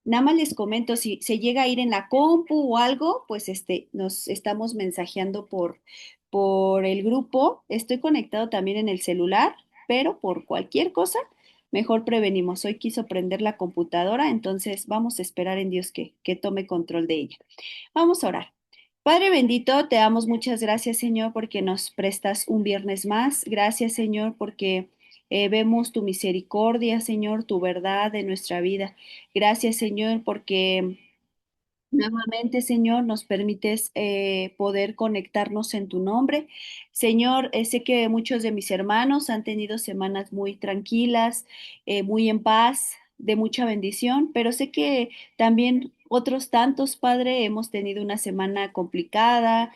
Nada más les comento, si se llega a ir en la compu o algo, pues nos estamos mensajeando por el grupo. Estoy conectado también en el celular, pero por cualquier cosa, mejor prevenimos. Hoy quiso prender la computadora, entonces vamos a esperar en Dios que tome control de ella. Vamos a orar. Padre bendito, te damos muchas gracias, Señor, porque nos prestas un viernes más. Gracias, Señor, porque vemos tu misericordia, Señor, tu verdad en nuestra vida. Gracias, Señor, porque nuevamente, Señor, nos permites poder conectarnos en tu nombre. Señor, sé que muchos de mis hermanos han tenido semanas muy tranquilas, muy en paz, de mucha bendición, pero sé que también otros tantos, Padre, hemos tenido una semana complicada,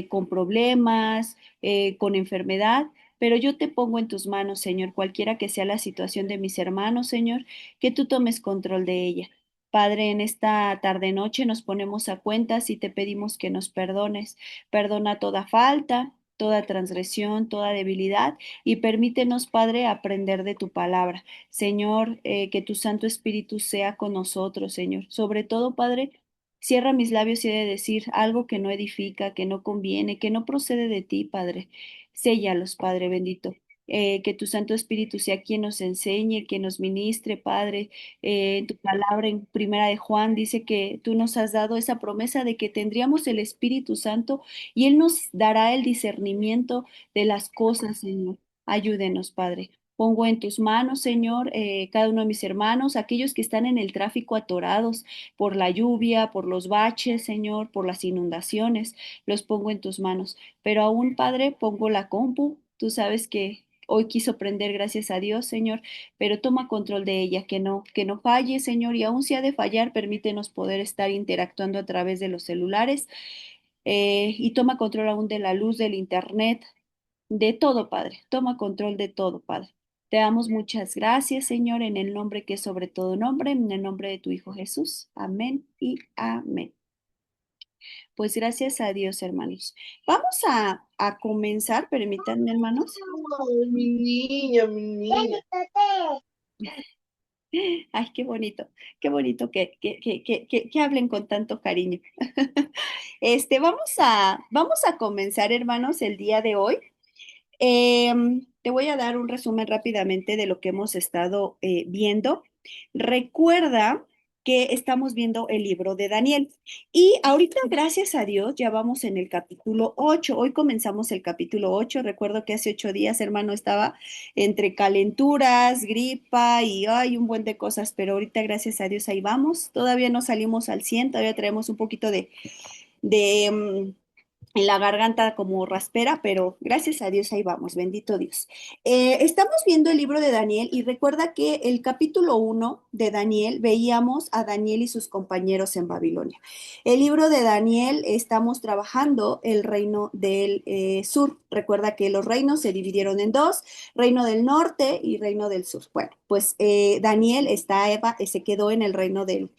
con problemas, con enfermedad. Pero yo te pongo en tus manos, Señor, cualquiera que sea la situación de mis hermanos, Señor, que tú tomes control de ella. Padre, en esta tarde noche nos ponemos a cuentas y te pedimos que nos perdones. Perdona toda falta, toda transgresión, toda debilidad y permítenos, Padre, aprender de tu palabra. Señor, que tu Santo Espíritu sea con nosotros, Señor. Sobre todo, Padre, cierra mis labios y he de decir algo que no edifica, que no conviene, que no procede de ti, Padre. Séllalos, Padre bendito. Que tu Santo Espíritu sea quien nos enseñe, quien nos ministre, Padre. En tu palabra en Primera de Juan dice que tú nos has dado esa promesa de que tendríamos el Espíritu Santo y Él nos dará el discernimiento de las cosas, Señor. Ayúdenos, Padre. Pongo en tus manos, Señor, cada uno de mis hermanos, aquellos que están en el tráfico atorados por la lluvia, por los baches, Señor, por las inundaciones, los pongo en tus manos. Pero aún, Padre, pongo la compu. Tú sabes que hoy quiso prender, gracias a Dios, Señor, pero toma control de ella, que no falle, Señor, y aun si ha de fallar, permítenos poder estar interactuando a través de los celulares, y toma control aún de la luz, del internet, de todo, Padre, toma control de todo, Padre. Te damos muchas gracias, Señor, en el nombre que es sobre todo nombre, en el nombre de tu Hijo Jesús. Amén y amén. Pues gracias a Dios, hermanos. Vamos a comenzar, permítanme, hermanos. Ay, mi niña, mi niña. Ay, qué bonito que hablen con tanto cariño. Vamos a comenzar, hermanos, el día de hoy. Te voy a dar un resumen rápidamente de lo que hemos estado viendo. Recuerda que estamos viendo el libro de Daniel y ahorita, gracias a Dios, ya vamos en el capítulo 8. Hoy comenzamos el capítulo 8. Recuerdo que hace 8 días, hermano, estaba entre calenturas, gripa y hay un buen de cosas, pero ahorita, gracias a Dios, ahí vamos. Todavía no salimos al 100, todavía traemos un poquito de en la garganta como raspera, pero gracias a Dios ahí vamos, bendito Dios. Estamos viendo el libro de Daniel y recuerda que el capítulo 1 de Daniel veíamos a Daniel y sus compañeros en Babilonia. El libro de Daniel estamos trabajando el reino del sur. Recuerda que los reinos se dividieron en dos, reino del norte y reino del sur. Bueno, pues Daniel se quedó en el reino del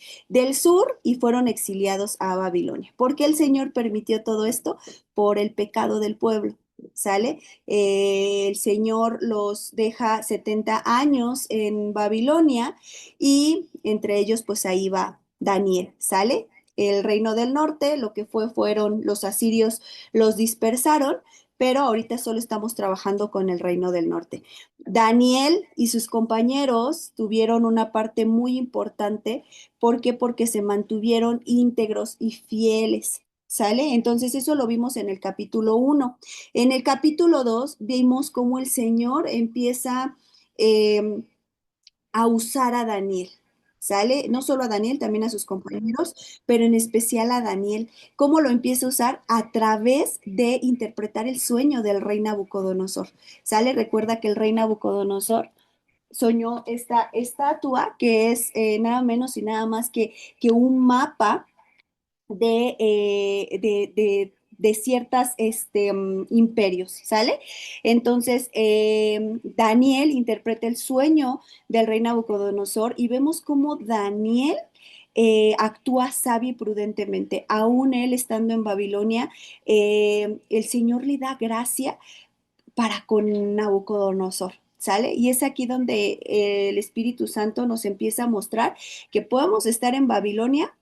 sur y fueron exiliados a Babilonia. ¿Por qué el Señor permitió todo esto? Por el pecado del pueblo. ¿Sale? El Señor los deja 70 años en Babilonia y entre ellos pues ahí va Daniel, ¿sale? El reino del norte, lo que fueron los asirios, los dispersaron, pero ahorita solo estamos trabajando con el reino del norte. Daniel y sus compañeros tuvieron una parte muy importante. ¿Por qué? Porque se mantuvieron íntegros y fieles. ¿Sale? Entonces eso lo vimos en el capítulo 1. En el capítulo 2 vimos cómo el Señor empieza eh, a usar a Daniel. ¿Sale? No solo a Daniel, también a sus compañeros, pero en especial a Daniel. ¿Cómo lo empieza a usar? A través de interpretar el sueño del rey Nabucodonosor. ¿Sale? Recuerda que el rey Nabucodonosor soñó esta estatua que es nada menos y nada más que un mapa de ciertas imperios, ¿sale? Entonces, Daniel interpreta el sueño del rey Nabucodonosor y vemos cómo Daniel actúa sabio y prudentemente. Aún él estando en Babilonia, el Señor le da gracia para con Nabucodonosor. ¿sale? Y es aquí donde el Espíritu Santo nos empieza a mostrar que podemos estar en Babilonia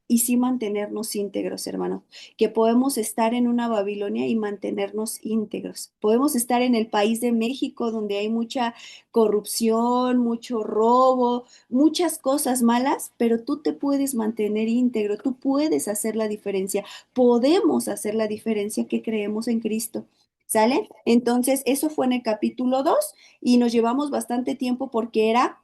y sí mantenernos íntegros, hermano, que podemos estar en una Babilonia y mantenernos íntegros. Podemos estar en el país de México, donde hay mucha corrupción, mucho robo, muchas cosas malas, pero tú te puedes mantener íntegro, tú puedes hacer la diferencia, podemos hacer la diferencia que creemos en Cristo. ¿Sale? Entonces, eso fue en el capítulo 2 y nos llevamos bastante tiempo porque era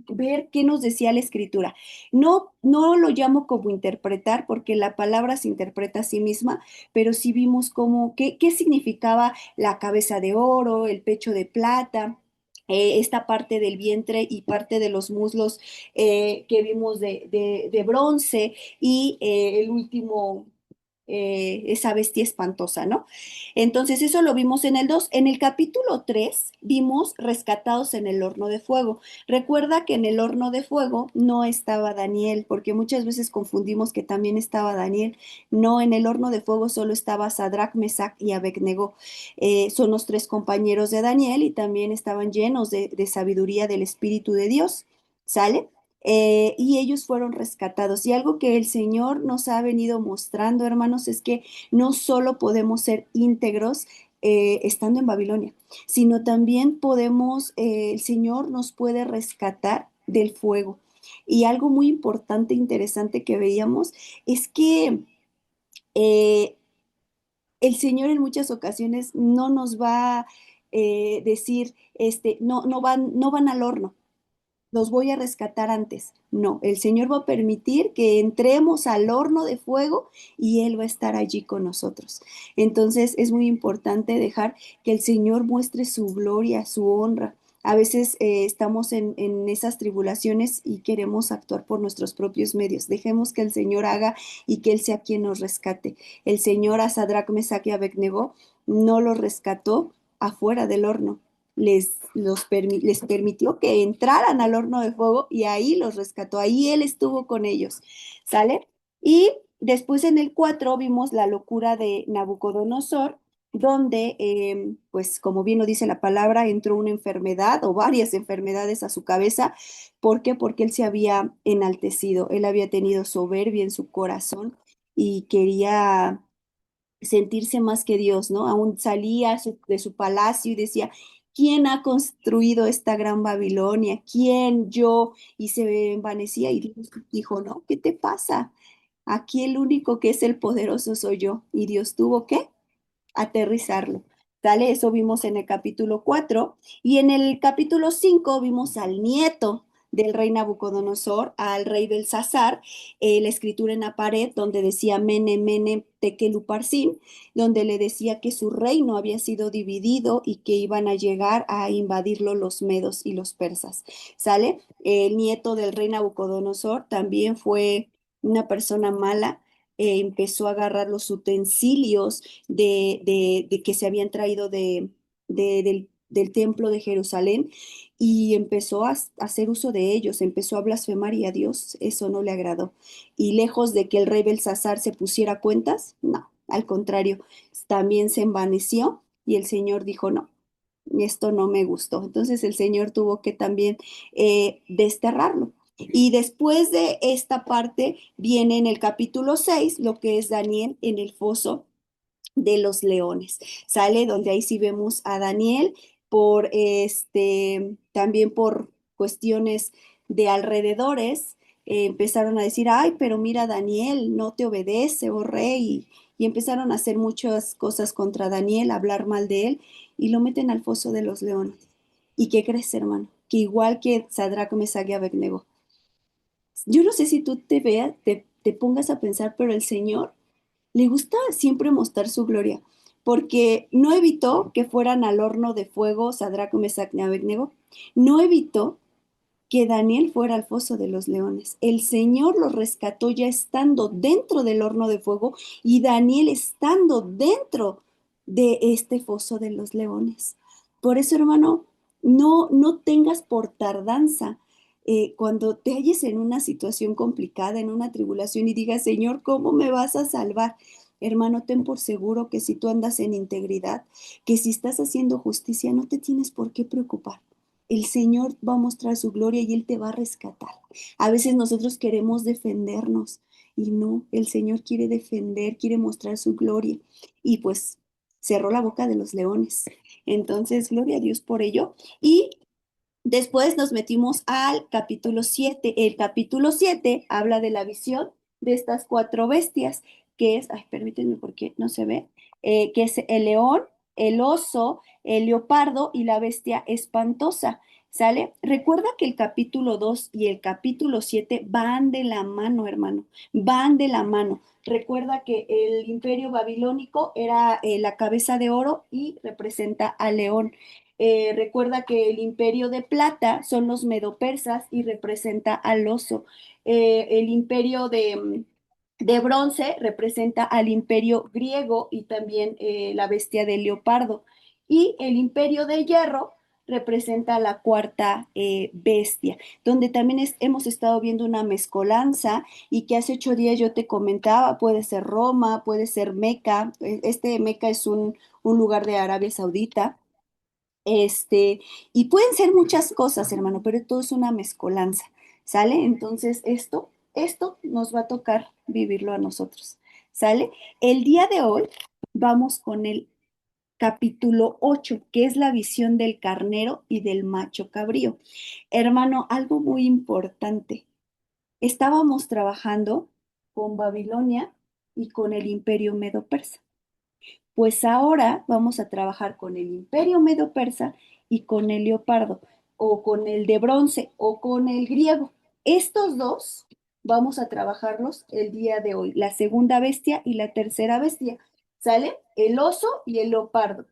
ver qué nos decía la escritura. No, no lo llamo como interpretar porque la palabra se interpreta a sí misma, pero sí vimos cómo, qué significaba la cabeza de oro, el pecho de plata. Esta parte del vientre y parte de los muslos que vimos de bronce y el último, esa bestia espantosa, ¿no? Entonces, eso lo vimos en el 2. En el capítulo 3 vimos rescatados en el horno de fuego. Recuerda que en el horno de fuego no estaba Daniel, porque muchas veces confundimos que también estaba Daniel. No, en el horno de fuego solo estaba Sadrach, Mesach y Abednego. Son los tres compañeros de Daniel y también estaban llenos de sabiduría del Espíritu de Dios. ¿Sale? Y ellos fueron rescatados. Y algo que el Señor nos ha venido mostrando, hermanos, es que no solo podemos ser íntegros estando en Babilonia, sino también podemos, el Señor nos puede rescatar del fuego. Y algo muy importante, interesante que veíamos es que eh, el Señor en muchas ocasiones no nos va a decir, no, no van al horno, los voy a rescatar antes. No, el Señor va a permitir que entremos al horno de fuego y Él va a estar allí con nosotros. Entonces es muy importante dejar que el Señor muestre su gloria, su honra. A veces estamos en esas tribulaciones y queremos actuar por nuestros propios medios. Dejemos que el Señor haga y que Él sea quien nos rescate. El Señor a Sadrach, Mesach y Abednego no los rescató afuera del horno, les permitió que entraran al horno de fuego y ahí los rescató, ahí él estuvo con ellos, ¿sale? Y después en el 4 vimos la locura de Nabucodonosor, donde, pues como bien lo dice la palabra, entró una enfermedad o varias enfermedades a su cabeza. ¿Por qué? Porque él se había enaltecido, él había tenido soberbia en su corazón y quería sentirse más que Dios, ¿no? Aún salía de su palacio y decía, ¿quién ha construido esta gran Babilonia? ¿Quién? Yo. Y se envanecía y Dios dijo, no, ¿qué te pasa? Aquí el único que es el poderoso soy yo. Y Dios tuvo que aterrizarlo. ¿Sale? Eso vimos en el capítulo 4 y en el capítulo 5 vimos al nieto del rey Nabucodonosor, al rey Belsasar, la escritura en la pared donde decía Mene, Mene, Tekel, Uparsin, donde le decía que su reino había sido dividido y que iban a llegar a invadirlo los medos y los persas. ¿Sale? El nieto del rey Nabucodonosor también fue una persona mala, empezó a agarrar los utensilios de que se habían traído del templo de Jerusalén y empezó a hacer uso de ellos, empezó a blasfemar y a Dios eso no le agradó. Y lejos de que el rey Belsasar se pusiera cuentas, no, al contrario, también se envaneció y el Señor dijo, no, esto no me gustó. Entonces el Señor tuvo que también desterrarlo. Y después de esta parte viene en el capítulo 6 lo que es Daniel en el foso de los leones. Sale donde ahí sí vemos a Daniel por también por cuestiones de alrededores, empezaron a decir, ay, pero mira, Daniel no te obedece, oh rey, y empezaron a hacer muchas cosas contra Daniel, a hablar mal de él, y lo meten al foso de los leones. ¿Y qué crees, hermano? Que igual que Sadrach, Mesach y Abednego, yo no sé si tú te veas, te pongas a pensar, pero el Señor le gusta siempre mostrar su gloria, porque no evitó que fueran al horno de fuego Sadrach, Mesach y Abednego, no evitó que Daniel fuera al foso de los leones. El Señor los rescató ya estando dentro del horno de fuego y Daniel estando dentro de este foso de los leones. Por eso, hermano, no tengas por tardanza cuando te halles en una situación complicada, en una tribulación y digas, Señor, ¿cómo me vas a salvar? Hermano, ten por seguro que si tú andas en integridad, que si estás haciendo justicia, no te tienes por qué preocupar. El Señor va a mostrar su gloria y Él te va a rescatar. A veces nosotros queremos defendernos y no, el Señor quiere defender, quiere mostrar su gloria. Y pues cerró la boca de los leones. Entonces, gloria a Dios por ello. Y después nos metimos al capítulo 7. El capítulo 7 habla de la visión de estas cuatro bestias, que es, ay, permítanme porque no se ve, que es el león, el oso, el leopardo y la bestia espantosa. ¿Sale? Recuerda que el capítulo 2 y el capítulo 7 van de la mano, hermano, van de la mano. Recuerda que el imperio babilónico era la cabeza de oro y representa al león. Recuerda que el imperio de plata son los medopersas y representa al oso. El imperio de bronce representa al imperio griego y también la bestia del leopardo. Y el imperio de hierro representa la cuarta bestia, donde también hemos estado viendo una mezcolanza y que hace 8 días yo te comentaba, puede ser Roma, puede ser Meca. Este Meca es un lugar de Arabia Saudita. Este, y pueden ser muchas cosas, hermano, pero todo es una mezcolanza, ¿sale? Entonces, esto nos va a tocar vivirlo a nosotros, ¿sale? El día de hoy vamos con el capítulo 8, que es la visión del carnero y del macho cabrío. Hermano, algo muy importante. Estábamos trabajando con Babilonia y con el imperio medo-persa. Pues ahora vamos a trabajar con el Imperio Medo-Persa y con el leopardo, o con el de bronce, o con el griego. Estos dos vamos a trabajarlos el día de hoy, la segunda bestia y la tercera bestia. ¿Sale? El oso y el leopardo,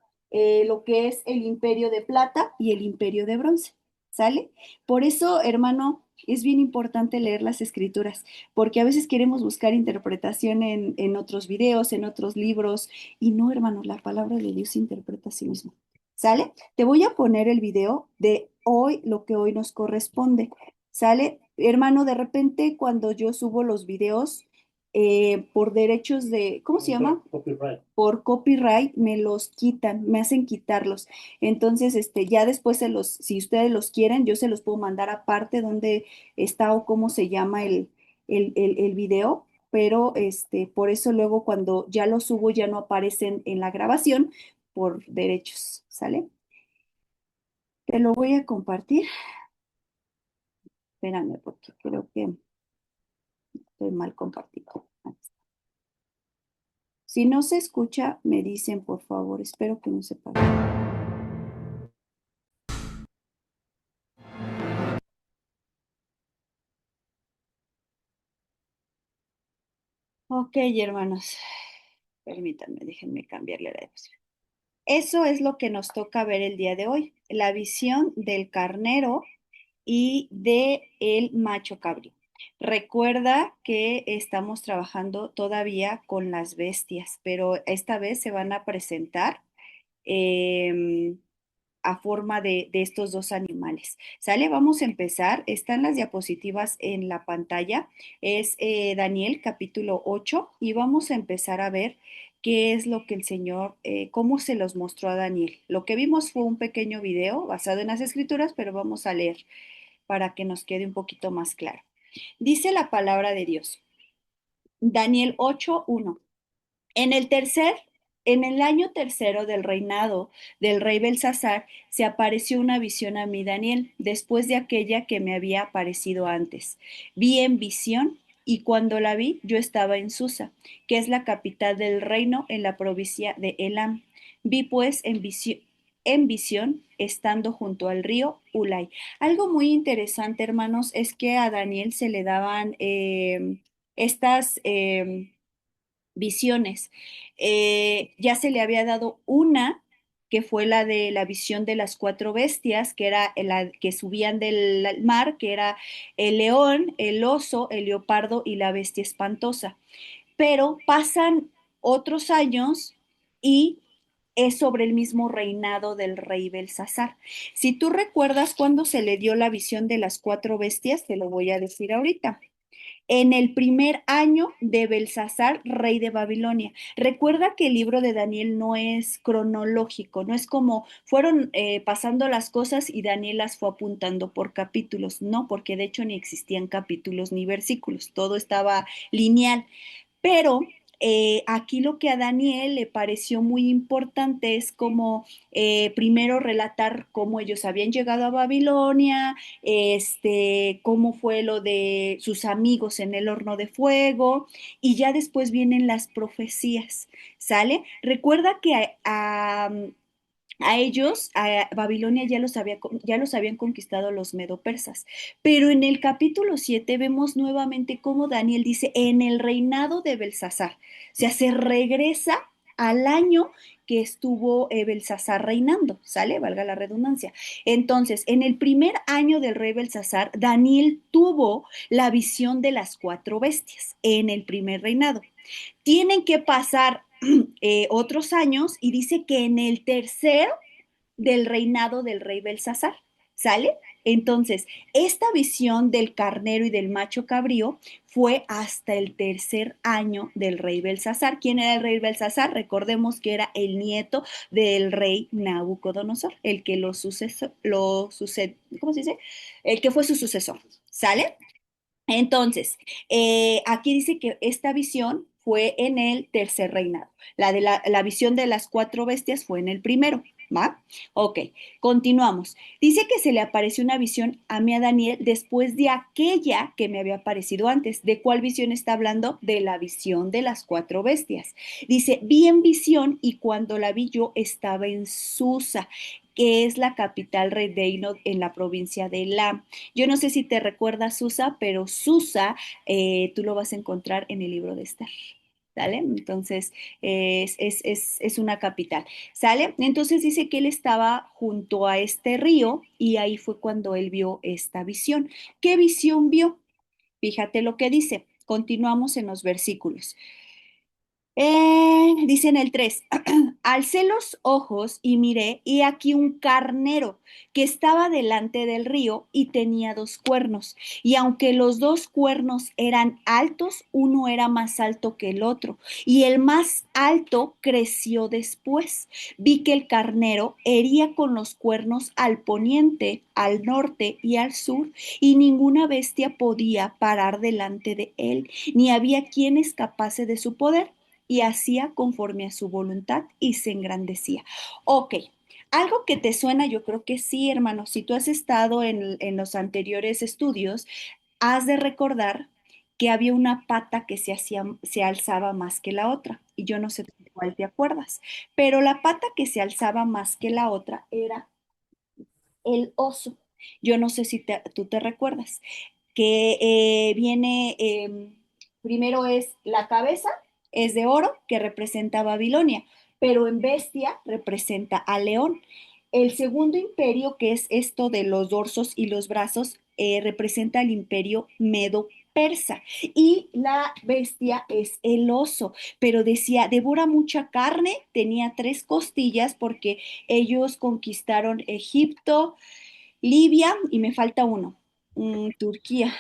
lo que es el Imperio de Plata y el Imperio de Bronce. ¿Sale? Por eso, hermano, es bien importante leer las escrituras, porque a veces queremos buscar interpretación en otros videos, en otros libros, y no, hermanos, la palabra de Dios se interpreta a sí misma. ¿Sale? Te voy a poner el video de hoy, lo que hoy nos corresponde. ¿Sale? Hermano, de repente cuando yo subo los videos por derechos de, ¿cómo se llama? Copyright. Por copyright me los quitan, me hacen quitarlos. Entonces, ya después si ustedes los quieren, yo se los puedo mandar aparte donde está o cómo se llama el video, pero por eso luego cuando ya lo subo ya no aparecen en la grabación por derechos, ¿sale? Te lo voy a compartir. Espérame, porque creo que estoy mal compartido. Si no se escucha, me dicen, por favor. Espero que no se pase. Ok, hermanos. Permítanme, déjenme cambiarle la diapositiva. Eso es lo que nos toca ver el día de hoy, la visión del carnero y de el macho cabrío. Recuerda que estamos trabajando todavía con las bestias, pero esta vez se van a presentar em, a forma de estos dos animales. ¿Sale? Vamos a empezar. Están las diapositivas en la pantalla. Es Daniel capítulo 8 y vamos a empezar a ver qué es lo que el Señor, cómo se los mostró a Daniel. Lo que vimos fue un pequeño video basado en las escrituras, pero vamos a leer para que nos quede un poquito más claro. Dice la palabra de Dios. Daniel 8:1. En el tercer, en el año tercero del reinado del rey Belsasar, se apareció una visión a mí, Daniel, después de aquella que me había aparecido antes. Vi en visión y cuando la vi, yo estaba en Susa, que es la capital del reino en la provincia de Elam. Vi pues en visión, estando junto al río Ulai. Algo muy interesante, hermanos, es que a Daniel se le daban estas visiones. Ya se le había dado una, que fue la de la visión de las cuatro bestias, que era la que subían del mar, que era el león, el oso, el leopardo y la bestia espantosa. Pero pasan otros años y es sobre el mismo reinado del rey Belsasar. Si tú recuerdas cuándo se le dio la visión de las cuatro bestias, te lo voy a decir ahorita. en el primer año de Belsasar, rey de Babilonia. Recuerda que el libro de Daniel no es cronológico, no es como fueron pasando las cosas y Daniel las fue apuntando por capítulos, no, porque de hecho ni existían capítulos ni versículos, todo estaba lineal. Pero aquí lo que a Daniel le pareció muy importante es como primero relatar cómo ellos habían llegado a Babilonia, cómo fue lo de sus amigos en el horno de fuego, y ya después vienen las profecías, ¿sale? Recuerda que a ellos, a Babilonia ya los habían conquistado los medo-persas, pero en el capítulo 7 vemos nuevamente cómo Daniel dice, en el reinado de Belsasar, o sea, se regresa al año que estuvo Belsasar reinando, ¿sale? Valga la redundancia. Entonces, en el primer año del rey Belsasar, Daniel tuvo la visión de las cuatro bestias en el primer reinado. Tienen que pasar otros años y dice que en el tercero del reinado del rey Belsasar, ¿sale? Entonces, esta visión del carnero y del macho cabrío fue hasta el tercer año del rey Belsasar. ¿Quién era el rey Belsasar? Recordemos que era el nieto del rey Nabucodonosor, el que ¿cómo se dice? El que fue su sucesor, ¿sale? Entonces, aquí dice que esta visión fue en el tercer reinado. La visión de las cuatro bestias fue en el primero, ¿va? Ok, continuamos. Dice que se le apareció una visión a mí a Daniel después de aquella que me había aparecido antes. ¿De cuál visión está hablando? De la visión de las cuatro bestias. Dice, vi en visión y cuando la vi yo estaba en Susa, que es la capital reino en la provincia de Elam. Yo no sé si te recuerdas Susa, pero Susa tú lo vas a encontrar en el libro de Esther. ¿Sale? Entonces es una capital. ¿Sale? Entonces dice que él estaba junto a este río y ahí fue cuando él vio esta visión. ¿Qué visión vio? Fíjate lo que dice. Continuamos en los versículos. Dice en el 3, alcé los ojos y miré, y aquí un carnero que estaba delante del río y tenía dos cuernos. Y aunque los dos cuernos eran altos, uno era más alto que el otro, y el más alto creció después. Vi que el carnero hería con los cuernos al poniente, al norte y al sur, y ninguna bestia podía parar delante de él, ni había quien escapase de su poder y hacía conforme a su voluntad y se engrandecía. Ok, algo que te suena, yo creo que sí, hermano. Si tú has estado en los anteriores estudios, has de recordar que había una pata que se alzaba más que la otra. Y yo no sé cuál te acuerdas, pero la pata que se alzaba más que la otra era el oso. Yo no sé si tú te recuerdas, que primero es la cabeza, es de oro, que representa a Babilonia, pero en bestia representa a león. El segundo imperio, que es esto de los dorsos y los brazos, representa el imperio medo-persa. Y la bestia es el oso, pero decía, devora mucha carne, tenía tres costillas porque ellos conquistaron Egipto, Libia y me falta uno. Turquía.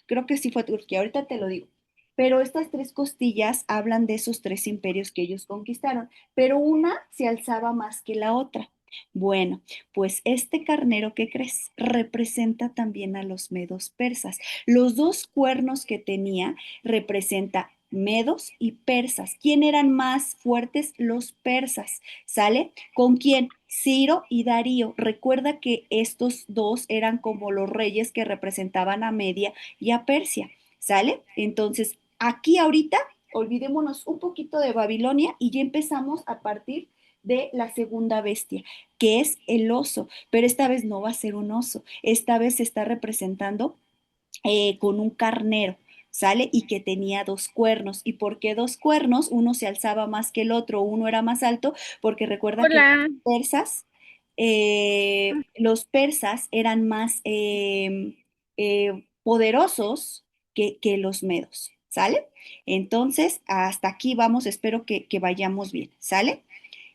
Creo que sí fue Turquía, ahorita te lo digo. Pero estas tres costillas hablan de esos tres imperios que ellos conquistaron, pero una se alzaba más que la otra. Bueno, pues este carnero, ¿qué crees? Representa también a los medos persas. Los dos cuernos que tenía representa medos y persas. ¿Quién eran más fuertes? Los persas. ¿Sale? ¿Con quién? Ciro y Darío. Recuerda que estos dos eran como los reyes que representaban a Media y a Persia. ¿Sale? Entonces, aquí ahorita, olvidémonos un poquito de Babilonia y ya empezamos a partir de la segunda bestia, que es el oso, pero esta vez no va a ser un oso, esta vez se está representando con un carnero, ¿sale? Y que tenía dos cuernos. ¿Y por qué dos cuernos? Uno se alzaba más que el otro, uno era más alto, porque recuerda que Hola. los persas eran más poderosos que los medos, ¿sale? Entonces, hasta aquí vamos, espero que vayamos bien, ¿sale?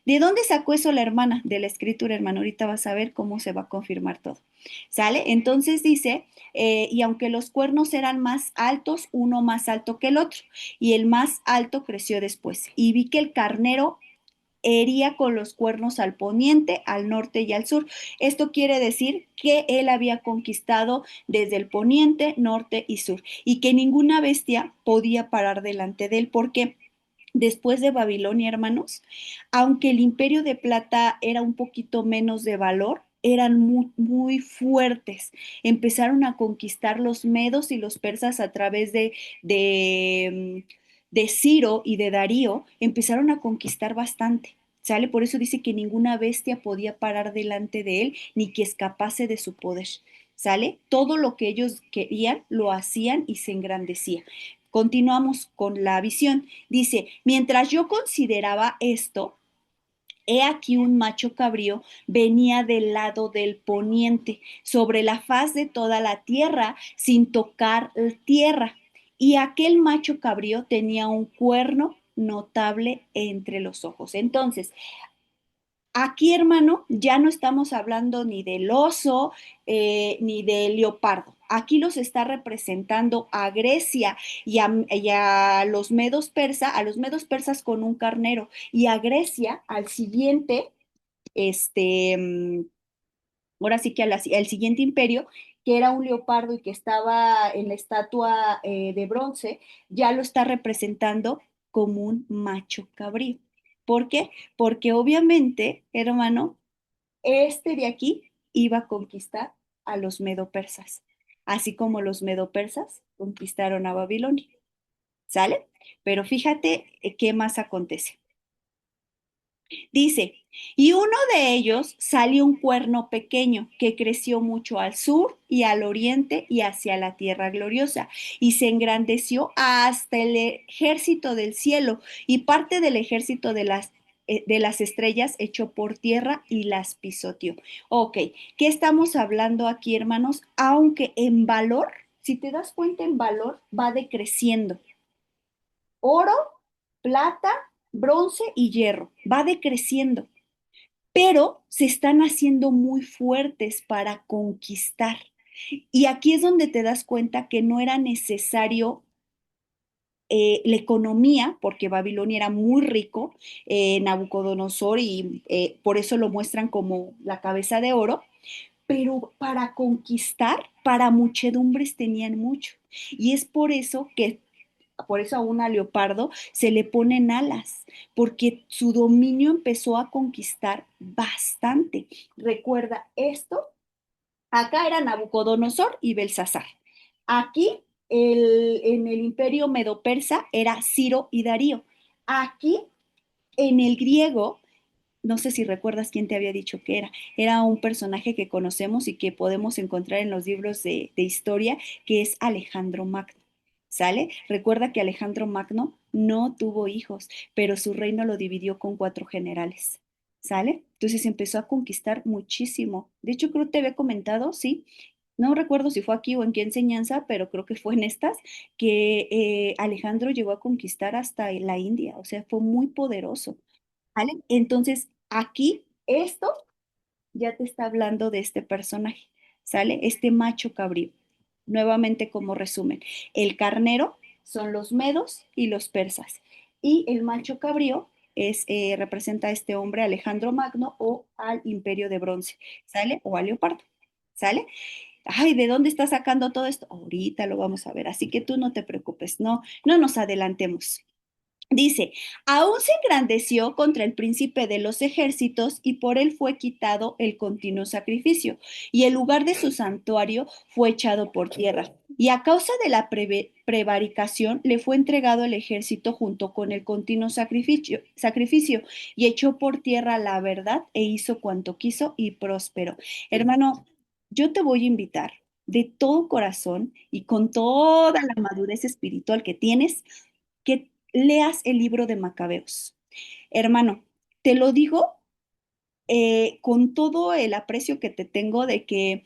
¿De dónde sacó eso la hermana? De la escritura, hermano. Ahorita vas a ver cómo se va a confirmar todo. ¿Sale? Entonces dice, y aunque los cuernos eran más altos, uno más alto que el otro, y el más alto creció después. Y vi que el carnero hería con los cuernos al poniente, al norte y al sur. Esto quiere decir que él había conquistado desde el poniente, norte y sur, y que ninguna bestia podía parar delante de él, porque después de Babilonia, hermanos, aunque el imperio de plata era un poquito menos de valor, eran muy, muy fuertes. Empezaron a conquistar los medos y los persas a través de Ciro y de Darío, empezaron a conquistar bastante. ¿Sale? Por eso dice que ninguna bestia podía parar delante de él ni que escapase de su poder. ¿Sale? Todo lo que ellos querían lo hacían y se engrandecía. Continuamos con la visión. Dice, mientras yo consideraba esto, he aquí un macho cabrío venía del lado del poniente, sobre la faz de toda la tierra, sin tocar tierra. Y aquel macho cabrío tenía un cuerno notable entre los ojos. Entonces, aquí, hermano, ya no estamos hablando ni del oso ni del leopardo. Aquí los está representando a Grecia y a los medos a los medos persas con un carnero, y a Grecia al siguiente, este, ahora sí que al siguiente imperio, que era un leopardo y que estaba en la estatua de bronce, ya lo está representando como un macho cabrío. ¿Por qué? Porque obviamente, hermano, este de aquí iba a conquistar a los medo-persas, así como los medo-persas conquistaron a Babilonia. ¿Sale? Pero fíjate qué más acontece. Dice, y uno de ellos salió un cuerno pequeño que creció mucho al sur y al oriente y hacia la tierra gloriosa, y se engrandeció hasta el ejército del cielo, y parte del ejército de las estrellas echó por tierra y las pisoteó. Ok, ¿qué estamos hablando aquí, hermanos? Aunque en valor, si te das cuenta, en valor va decreciendo. Oro, plata, bronce y hierro, va decreciendo, pero se están haciendo muy fuertes para conquistar. Y aquí es donde te das cuenta que no era necesario la economía, porque Babilonia era muy rico, Nabucodonosor, y por eso lo muestran como la cabeza de oro, pero para conquistar, para muchedumbres tenían mucho. Y es por eso a una leopardo se le ponen alas, porque su dominio empezó a conquistar bastante. Recuerda esto, acá era Nabucodonosor y Belsasar. Aquí en el imperio medo-persa era Ciro y Darío. Aquí en el griego, no sé si recuerdas quién te había dicho que era un personaje que conocemos y que podemos encontrar en los libros de historia, que es Alejandro Magno. ¿Sale? Recuerda que Alejandro Magno no tuvo hijos, pero su reino lo dividió con cuatro generales. ¿Sale? Entonces empezó a conquistar muchísimo. De hecho, creo que te había comentado, sí. No recuerdo si fue aquí o en qué enseñanza, pero creo que fue en estas, que Alejandro llegó a conquistar hasta la India, o sea, fue muy poderoso. ¿Vale? Entonces, aquí esto ya te está hablando de este personaje, ¿sale? Este macho cabrío. Nuevamente como resumen, el carnero son los medos y los persas, y el macho cabrío representa a este hombre Alejandro Magno o al Imperio de Bronce, ¿sale? O al Leopardo, ¿sale? Ay, ¿de dónde está sacando todo esto? Ahorita lo vamos a ver, así que tú no te preocupes, no nos adelantemos. Dice, aún se engrandeció contra el príncipe de los ejércitos y por él fue quitado el continuo sacrificio y el lugar de su santuario fue echado por tierra. Y a causa de la prevaricación le fue entregado el ejército junto con el continuo sacrificio y echó por tierra la verdad e hizo cuanto quiso y prosperó. Hermano, yo te voy a invitar de todo corazón y con toda la madurez espiritual que tienes, que leas el libro de Macabeos. Hermano, te lo digo con todo el aprecio que te tengo de que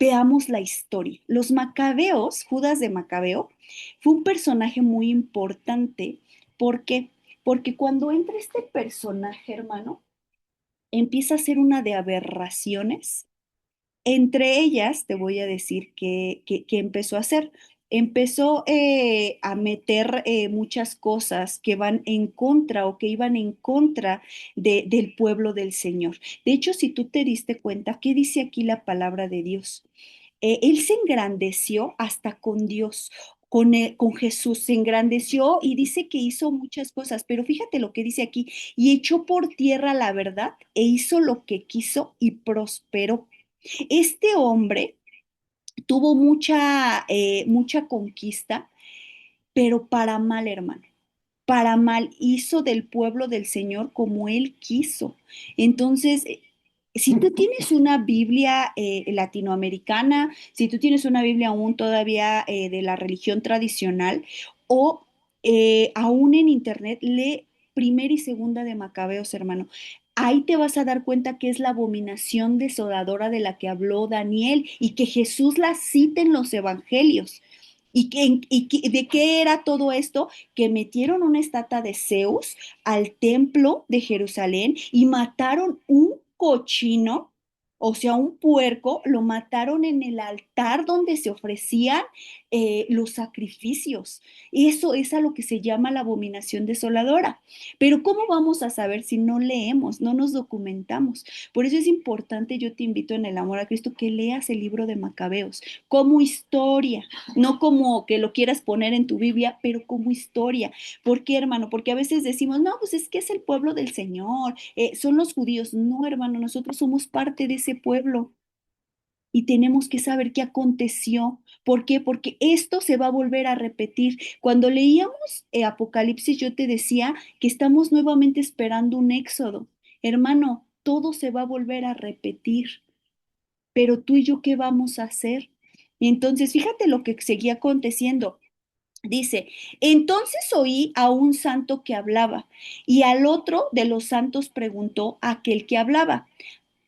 veamos la historia. Los Macabeos, Judas de Macabeo, fue un personaje muy importante. ¿Por qué? porque cuando entra este personaje, hermano, empieza a ser una de aberraciones. Entre ellas, te voy a decir que empezó a hacer. Empezó a meter muchas cosas que van en contra o que iban en contra del pueblo del Señor. De hecho, si tú te diste cuenta, ¿qué dice aquí la palabra de Dios? Él se engrandeció hasta con Dios. Con Jesús se engrandeció y dice que hizo muchas cosas, pero fíjate lo que dice aquí, y echó por tierra la verdad e hizo lo que quiso y prosperó. Este hombre tuvo mucha conquista, pero para mal, hermano. Para mal hizo del pueblo del Señor como él quiso. Entonces, si tú tienes una Biblia latinoamericana, si tú tienes una Biblia aún todavía de la religión tradicional o aún en internet, lee primera y segunda de Macabeos, hermano. Ahí te vas a dar cuenta que es la abominación desoladora de la que habló Daniel y que Jesús la cita en los evangelios. ¿De qué era todo esto? Que metieron una estatua de Zeus al templo de Jerusalén y mataron un cochino, o sea, un puerco, lo mataron en el altar donde se ofrecían los sacrificios. Eso es a lo que se llama la abominación desoladora. Pero ¿cómo vamos a saber si no leemos, no nos documentamos? Por eso es importante, yo te invito en el amor a Cristo, que leas el libro de Macabeos como historia, no como que lo quieras poner en tu Biblia, pero como historia. ¿Por qué, hermano? Porque a veces decimos, no, pues es que es el pueblo del Señor, son los judíos. No, hermano, nosotros somos parte de ese pueblo y tenemos que saber qué aconteció. ¿Por qué? Porque esto se va a volver a repetir. Cuando leíamos Apocalipsis, yo te decía que estamos nuevamente esperando un éxodo. Hermano, todo se va a volver a repetir, pero tú y yo, ¿qué vamos a hacer? Y entonces, fíjate lo que seguía aconteciendo. Dice, entonces oí a un santo que hablaba y al otro de los santos preguntó a aquel que hablaba,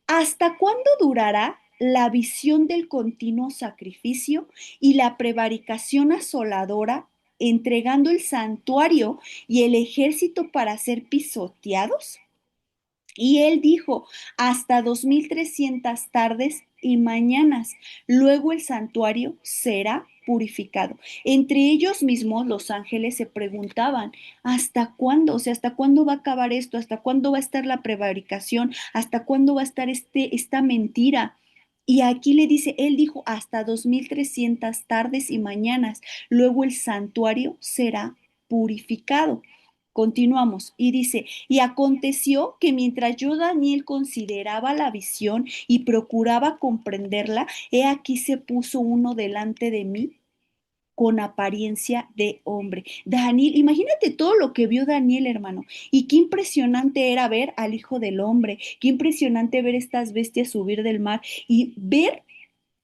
¿hasta cuándo durará la visión del continuo sacrificio y la prevaricación asoladora, entregando el santuario y el ejército para ser pisoteados? Y él dijo, hasta 2300 tardes y mañanas. Luego el santuario será purificado. Entre ellos mismos los ángeles se preguntaban, ¿hasta cuándo? O sea, ¿hasta cuándo va a acabar esto? ¿Hasta cuándo va a estar la prevaricación? ¿Hasta cuándo va a estar esta mentira? Y aquí le dice, él dijo, hasta 2300 tardes y mañanas. Luego el santuario será purificado. Continuamos y dice, y aconteció que mientras yo, Daniel, consideraba la visión y procuraba comprenderla, he aquí se puso uno delante de mí con apariencia de hombre. Daniel, imagínate todo lo que vio Daniel, hermano, y qué impresionante era ver al Hijo del Hombre, qué impresionante ver estas bestias subir del mar y ver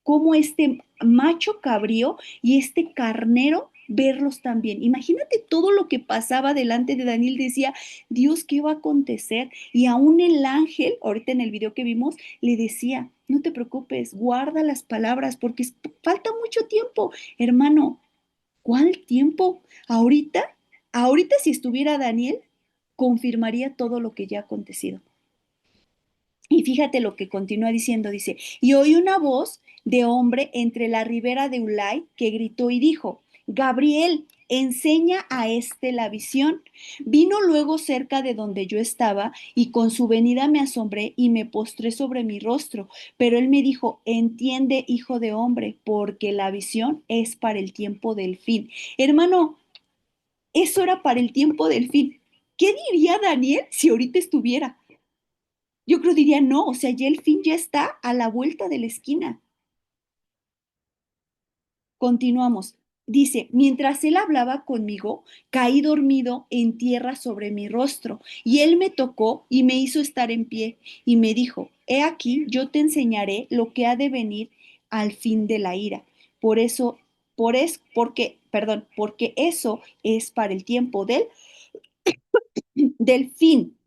cómo este macho cabrío y este carnero verlos también. Imagínate todo lo que pasaba delante de Daniel, decía, Dios, ¿qué va a acontecer? Y aún el ángel, ahorita en el video que vimos, le decía, no te preocupes, guarda las palabras porque falta mucho tiempo. Hermano, ¿cuál tiempo? Ahorita si estuviera Daniel, confirmaría todo lo que ya ha acontecido. Y fíjate lo que continúa diciendo, dice, y oí una voz de hombre entre la ribera de Ulai que gritó y dijo, Gabriel, enseña a este la visión. Vino luego cerca de donde yo estaba y con su venida me asombré y me postré sobre mi rostro. Pero él me dijo, entiende, hijo de hombre, porque la visión es para el tiempo del fin. Hermano, eso era para el tiempo del fin. ¿Qué diría Daniel si ahorita estuviera? Yo creo diría, no, o sea, ya el fin ya está a la vuelta de la esquina. Continuamos. Dice, mientras él hablaba conmigo, caí dormido en tierra sobre mi rostro, y él me tocó y me hizo estar en pie, y me dijo, he aquí, yo te enseñaré lo que ha de venir al fin de la ira. Por eso, porque eso es para el tiempo del fin.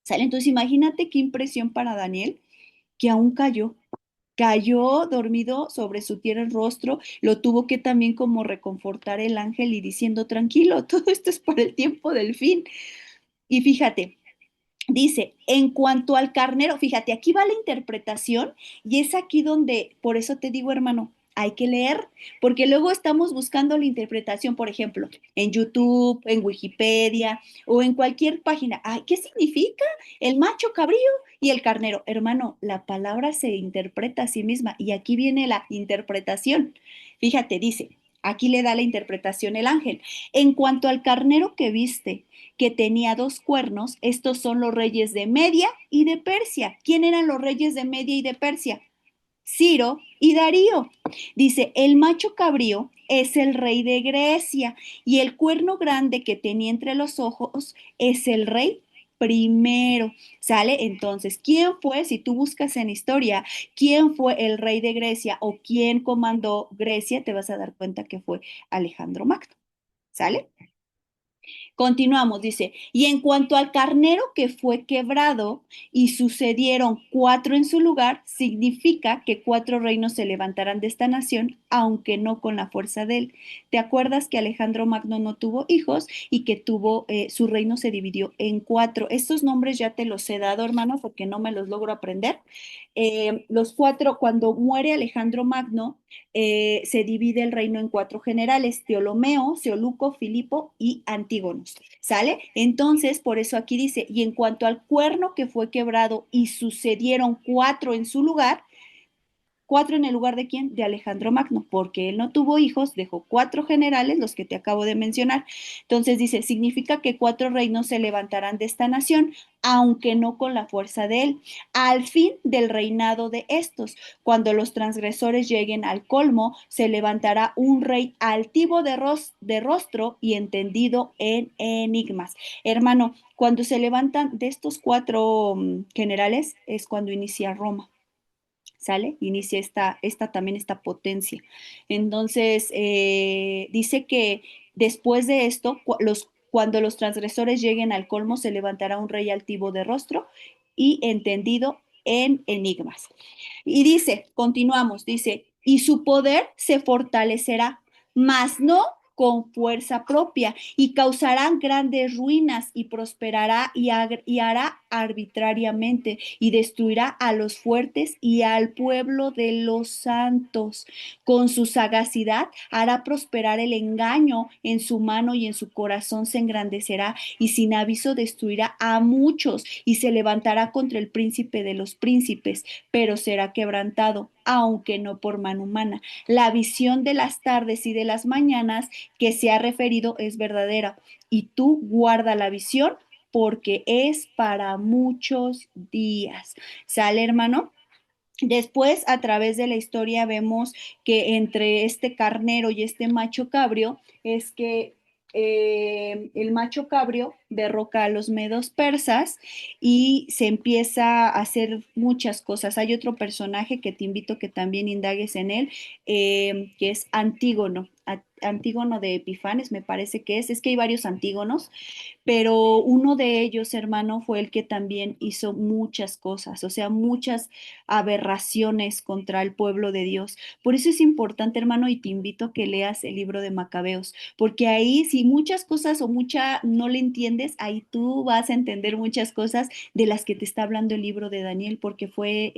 ¿Sale? Entonces, imagínate qué impresión para Daniel que aún cayó dormido sobre su tierra el rostro, lo tuvo que también como reconfortar el ángel y diciendo, tranquilo, todo esto es para el tiempo del fin. Y fíjate, dice, en cuanto al carnero, fíjate, aquí va la interpretación y es aquí donde, por eso te digo, hermano, hay que leer, porque luego estamos buscando la interpretación, por ejemplo, en YouTube, en Wikipedia o en cualquier página. Ay, ¿qué significa el macho cabrío y el carnero? Hermano, la palabra se interpreta a sí misma y aquí viene la interpretación. Fíjate, dice, aquí le da la interpretación el ángel. En cuanto al carnero que viste, que tenía dos cuernos, estos son los reyes de Media y de Persia. ¿Quién eran los reyes de Media y de Persia? Ciro y Darío. Dice, el macho cabrío es el rey de Grecia y el cuerno grande que tenía entre los ojos es el rey primero. ¿Sale? Entonces, ¿quién fue, si tú buscas en historia, quién fue el rey de Grecia o quién comandó Grecia? Te vas a dar cuenta que fue Alejandro Magno. ¿Sale? Continuamos, dice, y en cuanto al carnero que fue quebrado y sucedieron cuatro en su lugar, significa que cuatro reinos se levantarán de esta nación, aunque no con la fuerza de él. ¿Te acuerdas que Alejandro Magno no tuvo hijos y que tuvo, su reino se dividió en cuatro? Estos nombres ya te los he dado, hermano, porque no me los logro aprender. Los cuatro, cuando muere Alejandro Magno, se divide el reino en cuatro generales, Ptolomeo, Seoluco, Filipo y Antígonos. ¿Sale? Entonces, por eso aquí dice, y en cuanto al cuerno que fue quebrado y sucedieron cuatro en su lugar, cuatro en el lugar de quién? De Alejandro Magno, porque él no tuvo hijos, dejó cuatro generales, los que te acabo de mencionar. Entonces dice, significa que cuatro reinos se levantarán de esta nación, aunque no con la fuerza de él, al fin del reinado de estos. Cuando los transgresores lleguen al colmo, se levantará un rey altivo de rostro y entendido en enigmas. Hermano, cuando se levantan de estos cuatro generales es cuando inicia Roma. ¿Sale? Inicia también esta potencia. Entonces, dice que después de esto, cuando los transgresores lleguen al colmo, se levantará un rey altivo de rostro y entendido en enigmas. Y dice, continuamos, dice, y su poder se fortalecerá, mas no con fuerza propia, y causarán grandes ruinas, y prosperará y hará arbitrariamente, y destruirá a los fuertes y al pueblo de los santos. Con su sagacidad hará prosperar el engaño en su mano y en su corazón se engrandecerá, y sin aviso destruirá a muchos, y se levantará contra el príncipe de los príncipes, pero será quebrantado, aunque no por mano humana. La visión de las tardes y de las mañanas que se ha referido es verdadera, y tú guarda la visión porque es para muchos días. ¿Sale, hermano? Después, a través de la historia, vemos que entre este carnero y este macho cabrio es que el macho cabrio derroca a los medos persas y se empieza a hacer muchas cosas. Hay otro personaje que te invito a que también indagues en él, que es Antígono. Antígono de Epifanes, me parece que es que hay varios Antígonos, pero uno de ellos, hermano, fue el que también hizo muchas cosas, o sea, muchas aberraciones contra el pueblo de Dios. Por eso es importante, hermano, y te invito a que leas el libro de Macabeos, porque ahí si muchas cosas o mucha no le entiendes, ahí tú vas a entender muchas cosas de las que te está hablando el libro de Daniel, porque fue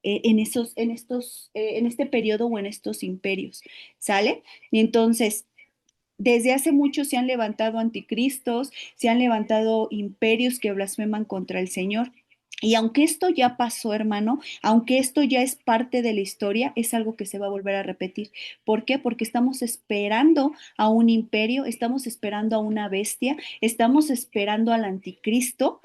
en este periodo o en estos imperios, ¿sale? Y entonces, desde hace mucho se han levantado anticristos, se han levantado imperios que blasfeman contra el Señor. Y aunque esto ya pasó, hermano, aunque esto ya es parte de la historia, es algo que se va a volver a repetir. ¿Por qué? Porque estamos esperando a un imperio, estamos esperando a una bestia, estamos esperando al anticristo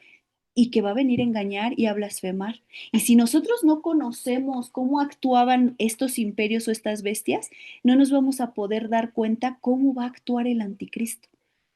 y que va a venir a engañar y a blasfemar. Y si nosotros no conocemos cómo actuaban estos imperios o estas bestias, no nos vamos a poder dar cuenta cómo va a actuar el anticristo.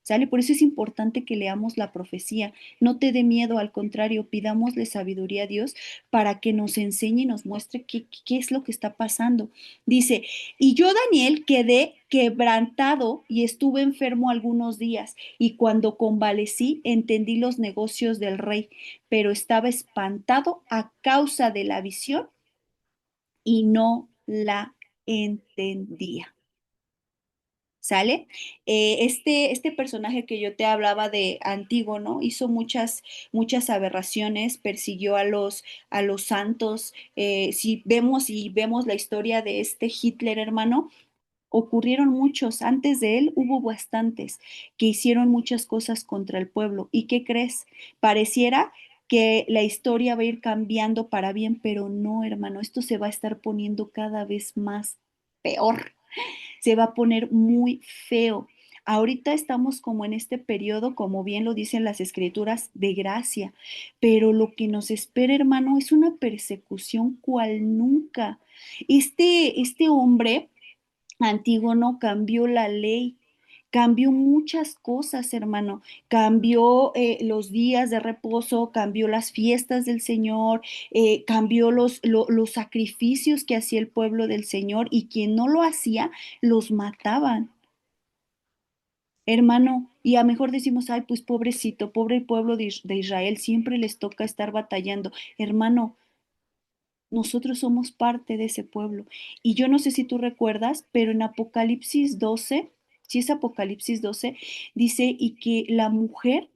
¿Sale? Por eso es importante que leamos la profecía. No te dé miedo, al contrario, pidámosle sabiduría a Dios para que nos enseñe y nos muestre qué es lo que está pasando. Dice, y yo, Daniel, quedé quebrantado y estuve enfermo algunos días, y cuando convalecí entendí los negocios del rey, pero estaba espantado a causa de la visión y no la entendía. ¿Sale? Este personaje que yo te hablaba de Antígono hizo muchas aberraciones, persiguió a los santos. Si vemos y vemos la historia de este Hitler, hermano, ocurrieron muchos. Antes de él hubo bastantes que hicieron muchas cosas contra el pueblo. ¿Y qué crees? Pareciera que la historia va a ir cambiando para bien, pero no, hermano, esto se va a estar poniendo cada vez más peor, se va a poner muy feo. Ahorita estamos como en este periodo, como bien lo dicen las escrituras, de gracia, pero lo que nos espera, hermano, es una persecución cual nunca. Este hombre Antígono cambió la ley, cambió muchas cosas, hermano. Cambió los días de reposo, cambió las fiestas del Señor, cambió los sacrificios que hacía el pueblo del Señor y quien no lo hacía, los mataban. Hermano, y a mejor decimos, ay, pues pobrecito, pobre pueblo de Israel, siempre les toca estar batallando. Hermano, nosotros somos parte de ese pueblo. Y yo no sé si tú recuerdas, pero en Apocalipsis 12, si es Apocalipsis 12, dice y que la mujer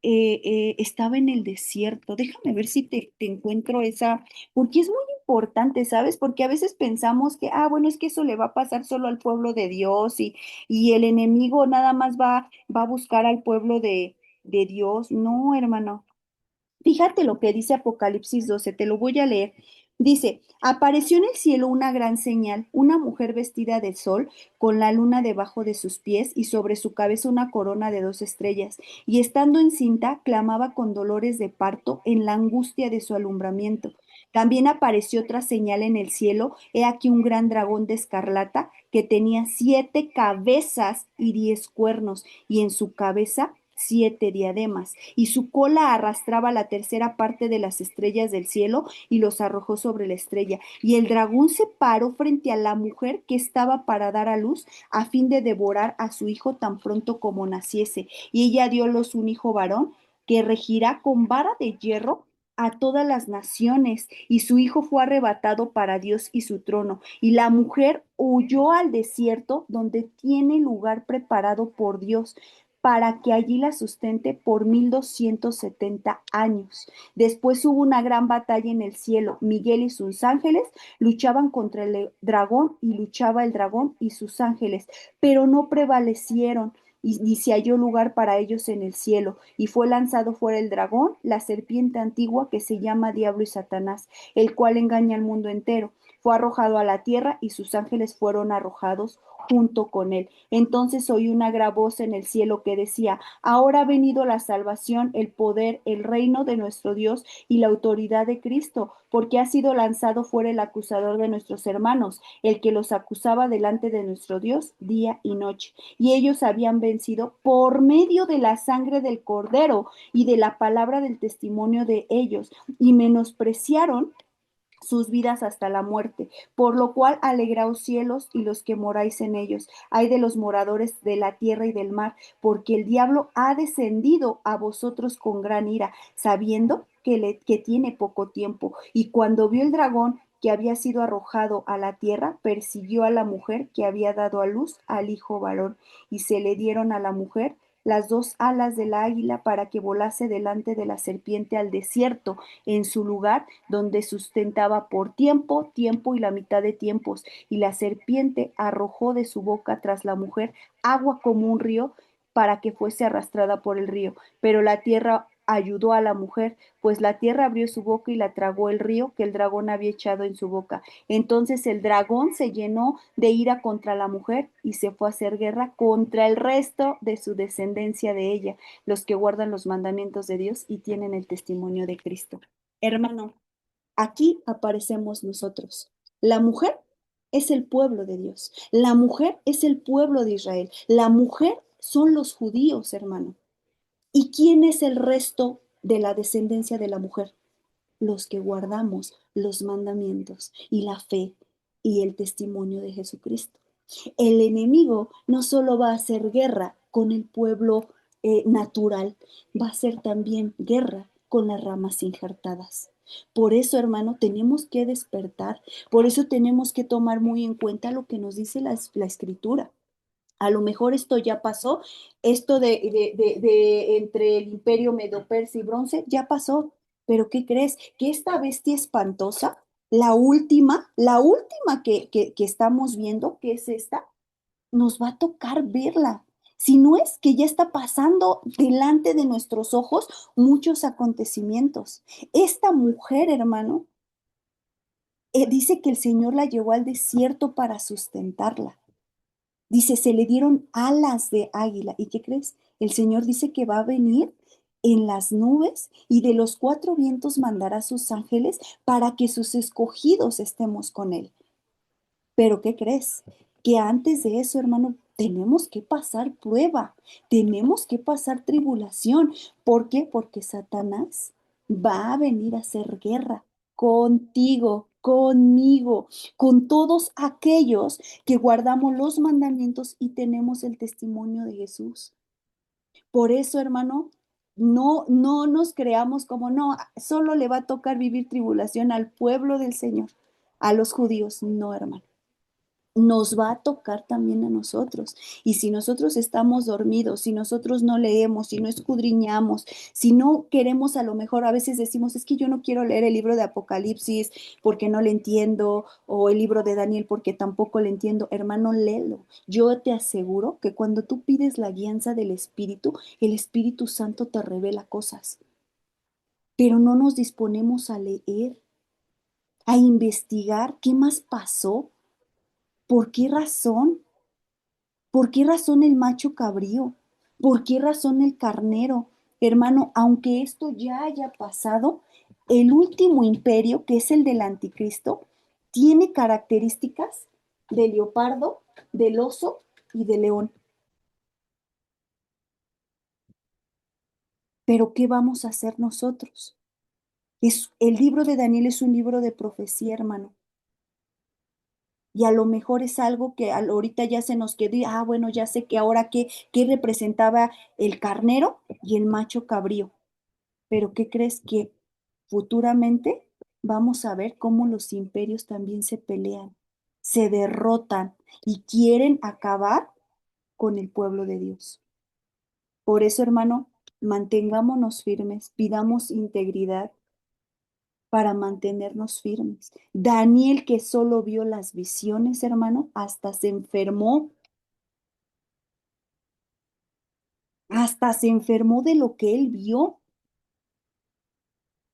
estaba en el desierto. Déjame ver si te encuentro esa, porque es muy importante, ¿sabes? Porque a veces pensamos que, bueno, es que eso le va a pasar solo al pueblo de Dios y el enemigo nada más va a buscar al pueblo de Dios. No, hermano. Fíjate lo que dice Apocalipsis 12, te lo voy a leer. Dice, apareció en el cielo una gran señal, una mujer vestida de sol, con la luna debajo de sus pies y sobre su cabeza una corona de 2 estrellas, y estando encinta, clamaba con dolores de parto en la angustia de su alumbramiento. También apareció otra señal en el cielo, he aquí un gran dragón de escarlata que tenía 7 cabezas y 10 cuernos, y en su cabeza 7 diademas, y su cola arrastraba la tercera parte de las estrellas del cielo y los arrojó sobre la estrella. Y el dragón se paró frente a la mujer que estaba para dar a luz, a fin de devorar a su hijo tan pronto como naciese. Y ella dio a luz un hijo varón que regirá con vara de hierro a todas las naciones, y su hijo fue arrebatado para Dios y su trono. Y la mujer huyó al desierto donde tiene lugar preparado por Dios para que allí la sustente por 1270 años. Después hubo una gran batalla en el cielo. Miguel y sus ángeles luchaban contra el dragón y luchaba el dragón y sus ángeles, pero no prevalecieron. Y se halló lugar para ellos en el cielo, y fue lanzado fuera el dragón, la serpiente antigua que se llama Diablo y Satanás, el cual engaña al mundo entero. Fue arrojado a la tierra y sus ángeles fueron arrojados junto con él. Entonces oí una gran voz en el cielo que decía, ahora ha venido la salvación, el poder, el reino de nuestro Dios y la autoridad de Cristo, porque ha sido lanzado fuera el acusador de nuestros hermanos, el que los acusaba delante de nuestro Dios día y noche. Y ellos habían vencido por medio de la sangre del cordero y de la palabra del testimonio de ellos, y menospreciaron sus vidas hasta la muerte, por lo cual alegraos cielos y los que moráis en ellos, ay de los moradores de la tierra y del mar, porque el diablo ha descendido a vosotros con gran ira, sabiendo que tiene poco tiempo. Y cuando vio el dragón que había sido arrojado a la tierra, persiguió a la mujer que había dado a luz al hijo varón, y se le dieron a la mujer las 2 alas del águila para que volase delante de la serpiente al desierto, en su lugar donde sustentaba por tiempo, tiempo y la mitad de tiempos. Y la serpiente arrojó de su boca tras la mujer agua como un río para que fuese arrastrada por el río. Pero la tierra ayudó a la mujer, pues la tierra abrió su boca y la tragó el río que el dragón había echado en su boca. Entonces el dragón se llenó de ira contra la mujer y se fue a hacer guerra contra el resto de su descendencia de ella, los que guardan los mandamientos de Dios y tienen el testimonio de Cristo. Hermano, aquí aparecemos nosotros. La mujer es el pueblo de Dios. La mujer es el pueblo de Israel. La mujer son los judíos, hermano. ¿Y quién es el resto de la descendencia de la mujer? Los que guardamos los mandamientos y la fe y el testimonio de Jesucristo. El enemigo no solo va a hacer guerra con el pueblo natural, va a hacer también guerra con las ramas injertadas. Por eso, hermano, tenemos que despertar, por eso tenemos que tomar muy en cuenta lo que nos dice la escritura. A lo mejor esto ya pasó, esto de entre el imperio medo-persa y bronce ya pasó, pero ¿qué crees? Que esta bestia espantosa, la última que estamos viendo, que es esta, nos va a tocar verla. Si no es que ya está pasando delante de nuestros ojos muchos acontecimientos. Esta mujer, hermano, dice que el Señor la llevó al desierto para sustentarla. Dice, se le dieron alas de águila. ¿Y qué crees? El Señor dice que va a venir en las nubes y de los cuatro vientos mandará a sus ángeles para que sus escogidos estemos con él. Pero ¿qué crees? Que antes de eso, hermano, tenemos que pasar prueba, tenemos que pasar tribulación. ¿Por qué? Porque Satanás va a venir a hacer guerra contigo, conmigo, con todos aquellos que guardamos los mandamientos y tenemos el testimonio de Jesús. Por eso, hermano, no nos creamos como no, solo le va a tocar vivir tribulación al pueblo del Señor, a los judíos. No, hermano, nos va a tocar también a nosotros. Y si nosotros estamos dormidos, si nosotros no leemos, si no escudriñamos, si no queremos, a lo mejor a veces decimos, es que yo no quiero leer el libro de Apocalipsis porque no le entiendo, o el libro de Daniel porque tampoco le entiendo. Hermano, léelo. Yo te aseguro que cuando tú pides la guianza del Espíritu, el Espíritu Santo te revela cosas, pero no nos disponemos a leer, a investigar qué más pasó, por qué razón. ¿Por qué razón el macho cabrío? ¿Por qué razón el carnero? Hermano, aunque esto ya haya pasado, el último imperio, que es el del anticristo, tiene características de leopardo, del oso y de león. Pero ¿qué vamos a hacer nosotros? El libro de Daniel es un libro de profecía, hermano. Y a lo mejor es algo que ahorita ya se nos quedó, bueno, ya sé que ahora qué representaba el carnero y el macho cabrío. Pero ¿qué crees que futuramente vamos a ver cómo los imperios también se pelean, se derrotan y quieren acabar con el pueblo de Dios? Por eso, hermano, mantengámonos firmes, pidamos integridad para mantenernos firmes. Daniel, que solo vio las visiones, hermano, hasta se enfermó de lo que él vio.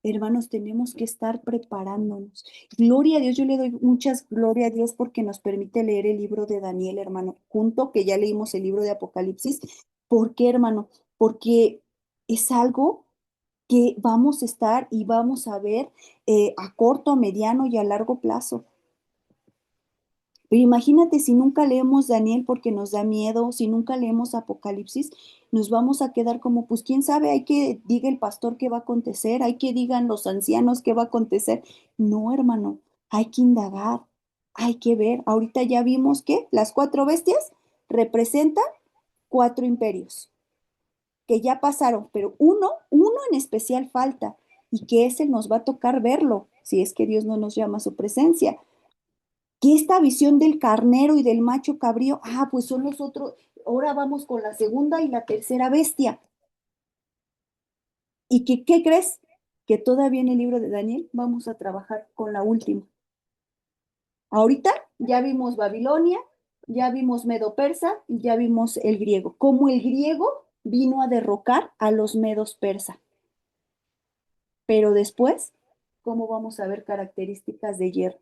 Hermanos, tenemos que estar preparándonos. Gloria a Dios, yo le doy muchas gloria a Dios porque nos permite leer el libro de Daniel, hermano, junto que ya leímos el libro de Apocalipsis. ¿Por qué, hermano? Porque es algo que vamos a estar y vamos a ver a corto, a mediano y a largo plazo. Pero imagínate si nunca leemos Daniel porque nos da miedo, si nunca leemos Apocalipsis, nos vamos a quedar como, pues quién sabe, hay que diga el pastor qué va a acontecer, hay que digan los ancianos qué va a acontecer. No, hermano, hay que indagar, hay que ver. Ahorita ya vimos que las cuatro bestias representan cuatro imperios que ya pasaron, pero uno en especial falta y que ese nos va a tocar verlo, si es que Dios no nos llama a su presencia, que esta visión del carnero y del macho cabrío, pues son los otros, ahora vamos con la segunda y la tercera bestia. ¿Y qué crees? Que todavía en el libro de Daniel vamos a trabajar con la última. Ahorita ya vimos Babilonia, ya vimos Medo-Persa y ya vimos el griego. Cómo el griego vino a derrocar a los medos persa. Pero después, ¿cómo vamos a ver características de hierro?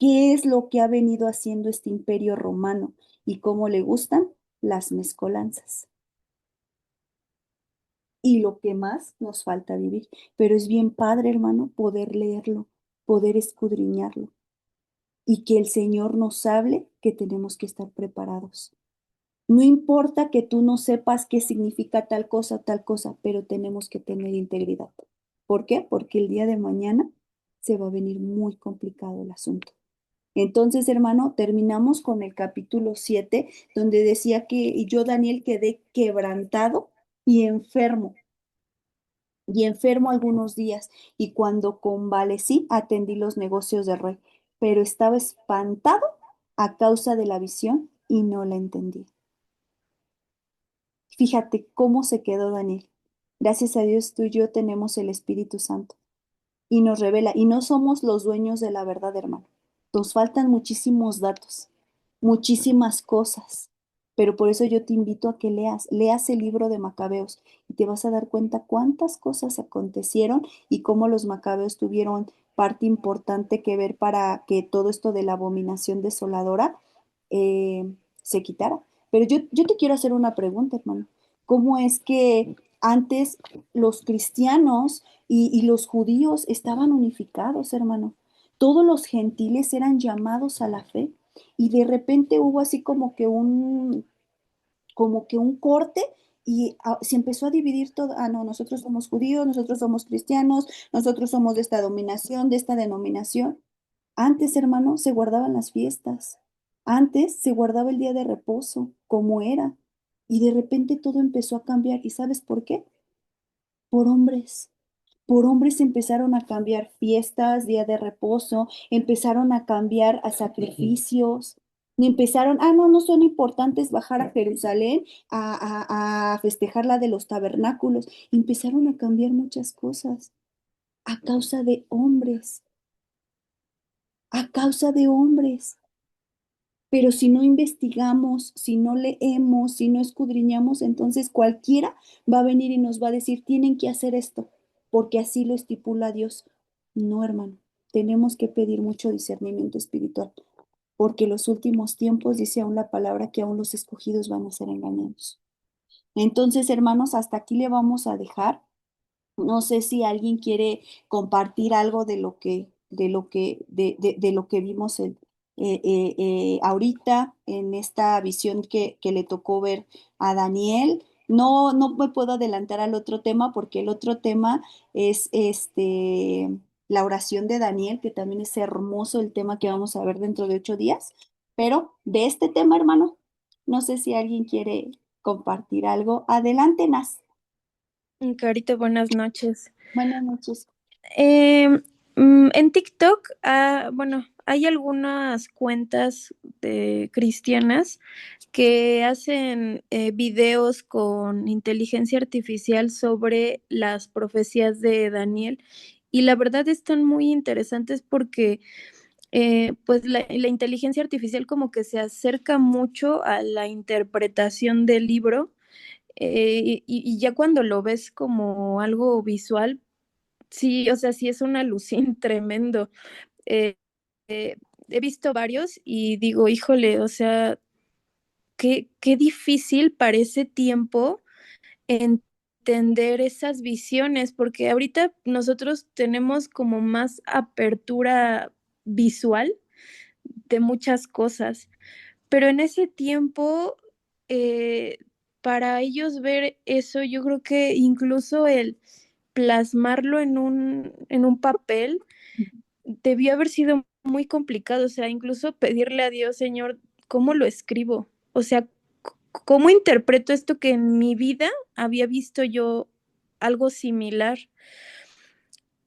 ¿Qué es lo que ha venido haciendo este imperio romano y cómo le gustan las mezcolanzas? Y lo que más nos falta vivir. Pero es bien padre, hermano, poder leerlo, poder escudriñarlo y que el Señor nos hable que tenemos que estar preparados. No importa que tú no sepas qué significa tal cosa, pero tenemos que tener integridad. ¿Por qué? Porque el día de mañana se va a venir muy complicado el asunto. Entonces, hermano, terminamos con el capítulo 7, donde decía que yo, Daniel, quedé quebrantado y enfermo algunos días, y cuando convalecí, atendí los negocios del rey, pero estaba espantado a causa de la visión y no la entendí. Fíjate cómo se quedó Daniel. Gracias a Dios tú y yo tenemos el Espíritu Santo y nos revela, y no somos los dueños de la verdad, hermano. Nos faltan muchísimos datos, muchísimas cosas, pero por eso yo te invito a que leas el libro de Macabeos y te vas a dar cuenta cuántas cosas acontecieron y cómo los Macabeos tuvieron parte importante que ver para que todo esto de la abominación desoladora se quitara. Pero yo te quiero hacer una pregunta, hermano. ¿Cómo es que antes los cristianos y los judíos estaban unificados, hermano? Todos los gentiles eran llamados a la fe y de repente hubo así como que un corte y se empezó a dividir todo. Ah, no, nosotros somos judíos, nosotros somos cristianos, nosotros somos de esta dominación, de esta denominación. Antes, hermano, se guardaban las fiestas. Antes se guardaba el día de reposo, como era. Y de repente todo empezó a cambiar. ¿Y sabes por qué? Por hombres. Por hombres empezaron a cambiar fiestas, día de reposo, empezaron a cambiar a sacrificios. Y empezaron, no, no son importantes bajar a Jerusalén a festejar la de los tabernáculos. Empezaron a cambiar muchas cosas a causa de hombres, a causa de hombres. Pero si no investigamos, si no leemos, si no escudriñamos, entonces cualquiera va a venir y nos va a decir, tienen que hacer esto, porque así lo estipula Dios. No, hermano, tenemos que pedir mucho discernimiento espiritual, porque los últimos tiempos, dice aún la palabra, que aún los escogidos van a ser engañados. Entonces, hermanos, hasta aquí le vamos a dejar. No sé si alguien quiere compartir algo de lo que vimos ahorita en esta visión que le tocó ver a Daniel. No, no me puedo adelantar al otro tema porque el otro tema es la oración de Daniel, que también es hermoso el tema que vamos a ver dentro de 8 días. Pero de este tema, hermano, no sé si alguien quiere compartir algo. Adelante, Nas. Carito, buenas noches. Buenas noches. Em, en TikTok, bueno, hay algunas cuentas de cristianas que hacen videos con inteligencia artificial sobre las profecías de Daniel y la verdad están muy interesantes porque pues la inteligencia artificial como que se acerca mucho a la interpretación del libro y ya cuando lo ves como algo visual, sí, o sea, sí es una alucín tremendo. Eh, eh, He visto varios y digo, híjole, o sea, qué difícil para ese tiempo entender esas visiones, porque ahorita nosotros tenemos como más apertura visual de muchas cosas, pero en ese tiempo, eh, para ellos ver eso, yo creo que incluso el plasmarlo en un papel debió haber sido muy complicado, o sea, incluso pedirle a Dios, Señor, ¿cómo lo escribo? O sea, ¿cómo interpreto esto que en mi vida había visto yo algo similar?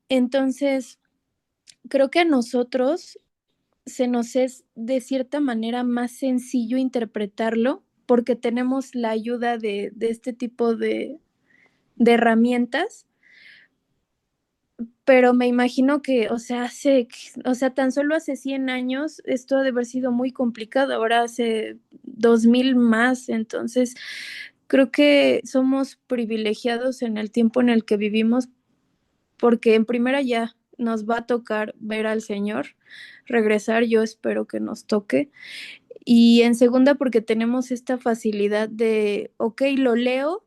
Entonces, creo que a nosotros se nos es de cierta manera más sencillo interpretarlo porque tenemos la ayuda de este tipo de herramientas, pero me imagino que, o sea, tan solo hace 100 años esto ha de haber sido muy complicado, ahora hace 2000 más, entonces creo que somos privilegiados en el tiempo en el que vivimos porque en primera ya nos va a tocar ver al Señor regresar, yo espero que nos toque, y en segunda porque tenemos esta facilidad de, ok, lo leo,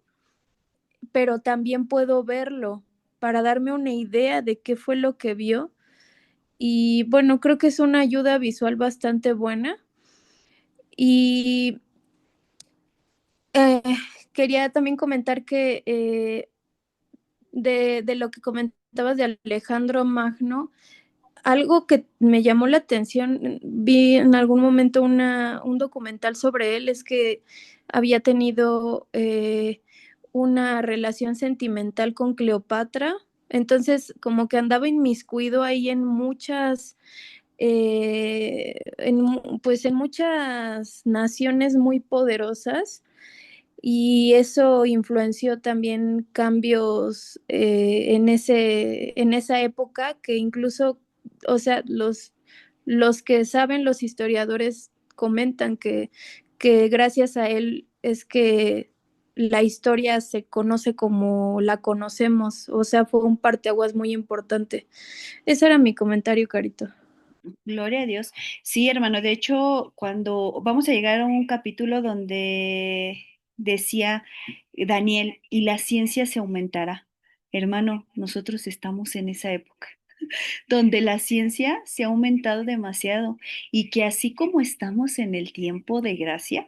pero también puedo verlo para darme una idea de qué fue lo que vio. Y bueno, creo que es una ayuda visual bastante buena. Y eh, quería también comentar que de lo que comentabas de Alejandro Magno, algo que me llamó la atención, vi en algún momento un documental sobre él, es que había tenido una relación sentimental con Cleopatra, entonces como que andaba inmiscuido ahí en muchas, pues en muchas naciones muy poderosas y eso influenció también cambios en esa época que incluso, o sea, los que saben, los historiadores comentan que gracias a él es que la historia se conoce como la conocemos, o sea, fue un parteaguas muy importante. Ese era mi comentario, Carito. Gloria a Dios. Sí, hermano, de hecho, cuando vamos a llegar a un capítulo donde decía Daniel, y la ciencia se aumentará. Hermano, nosotros estamos en esa época donde la ciencia se ha aumentado demasiado y que así como estamos en el tiempo de gracia,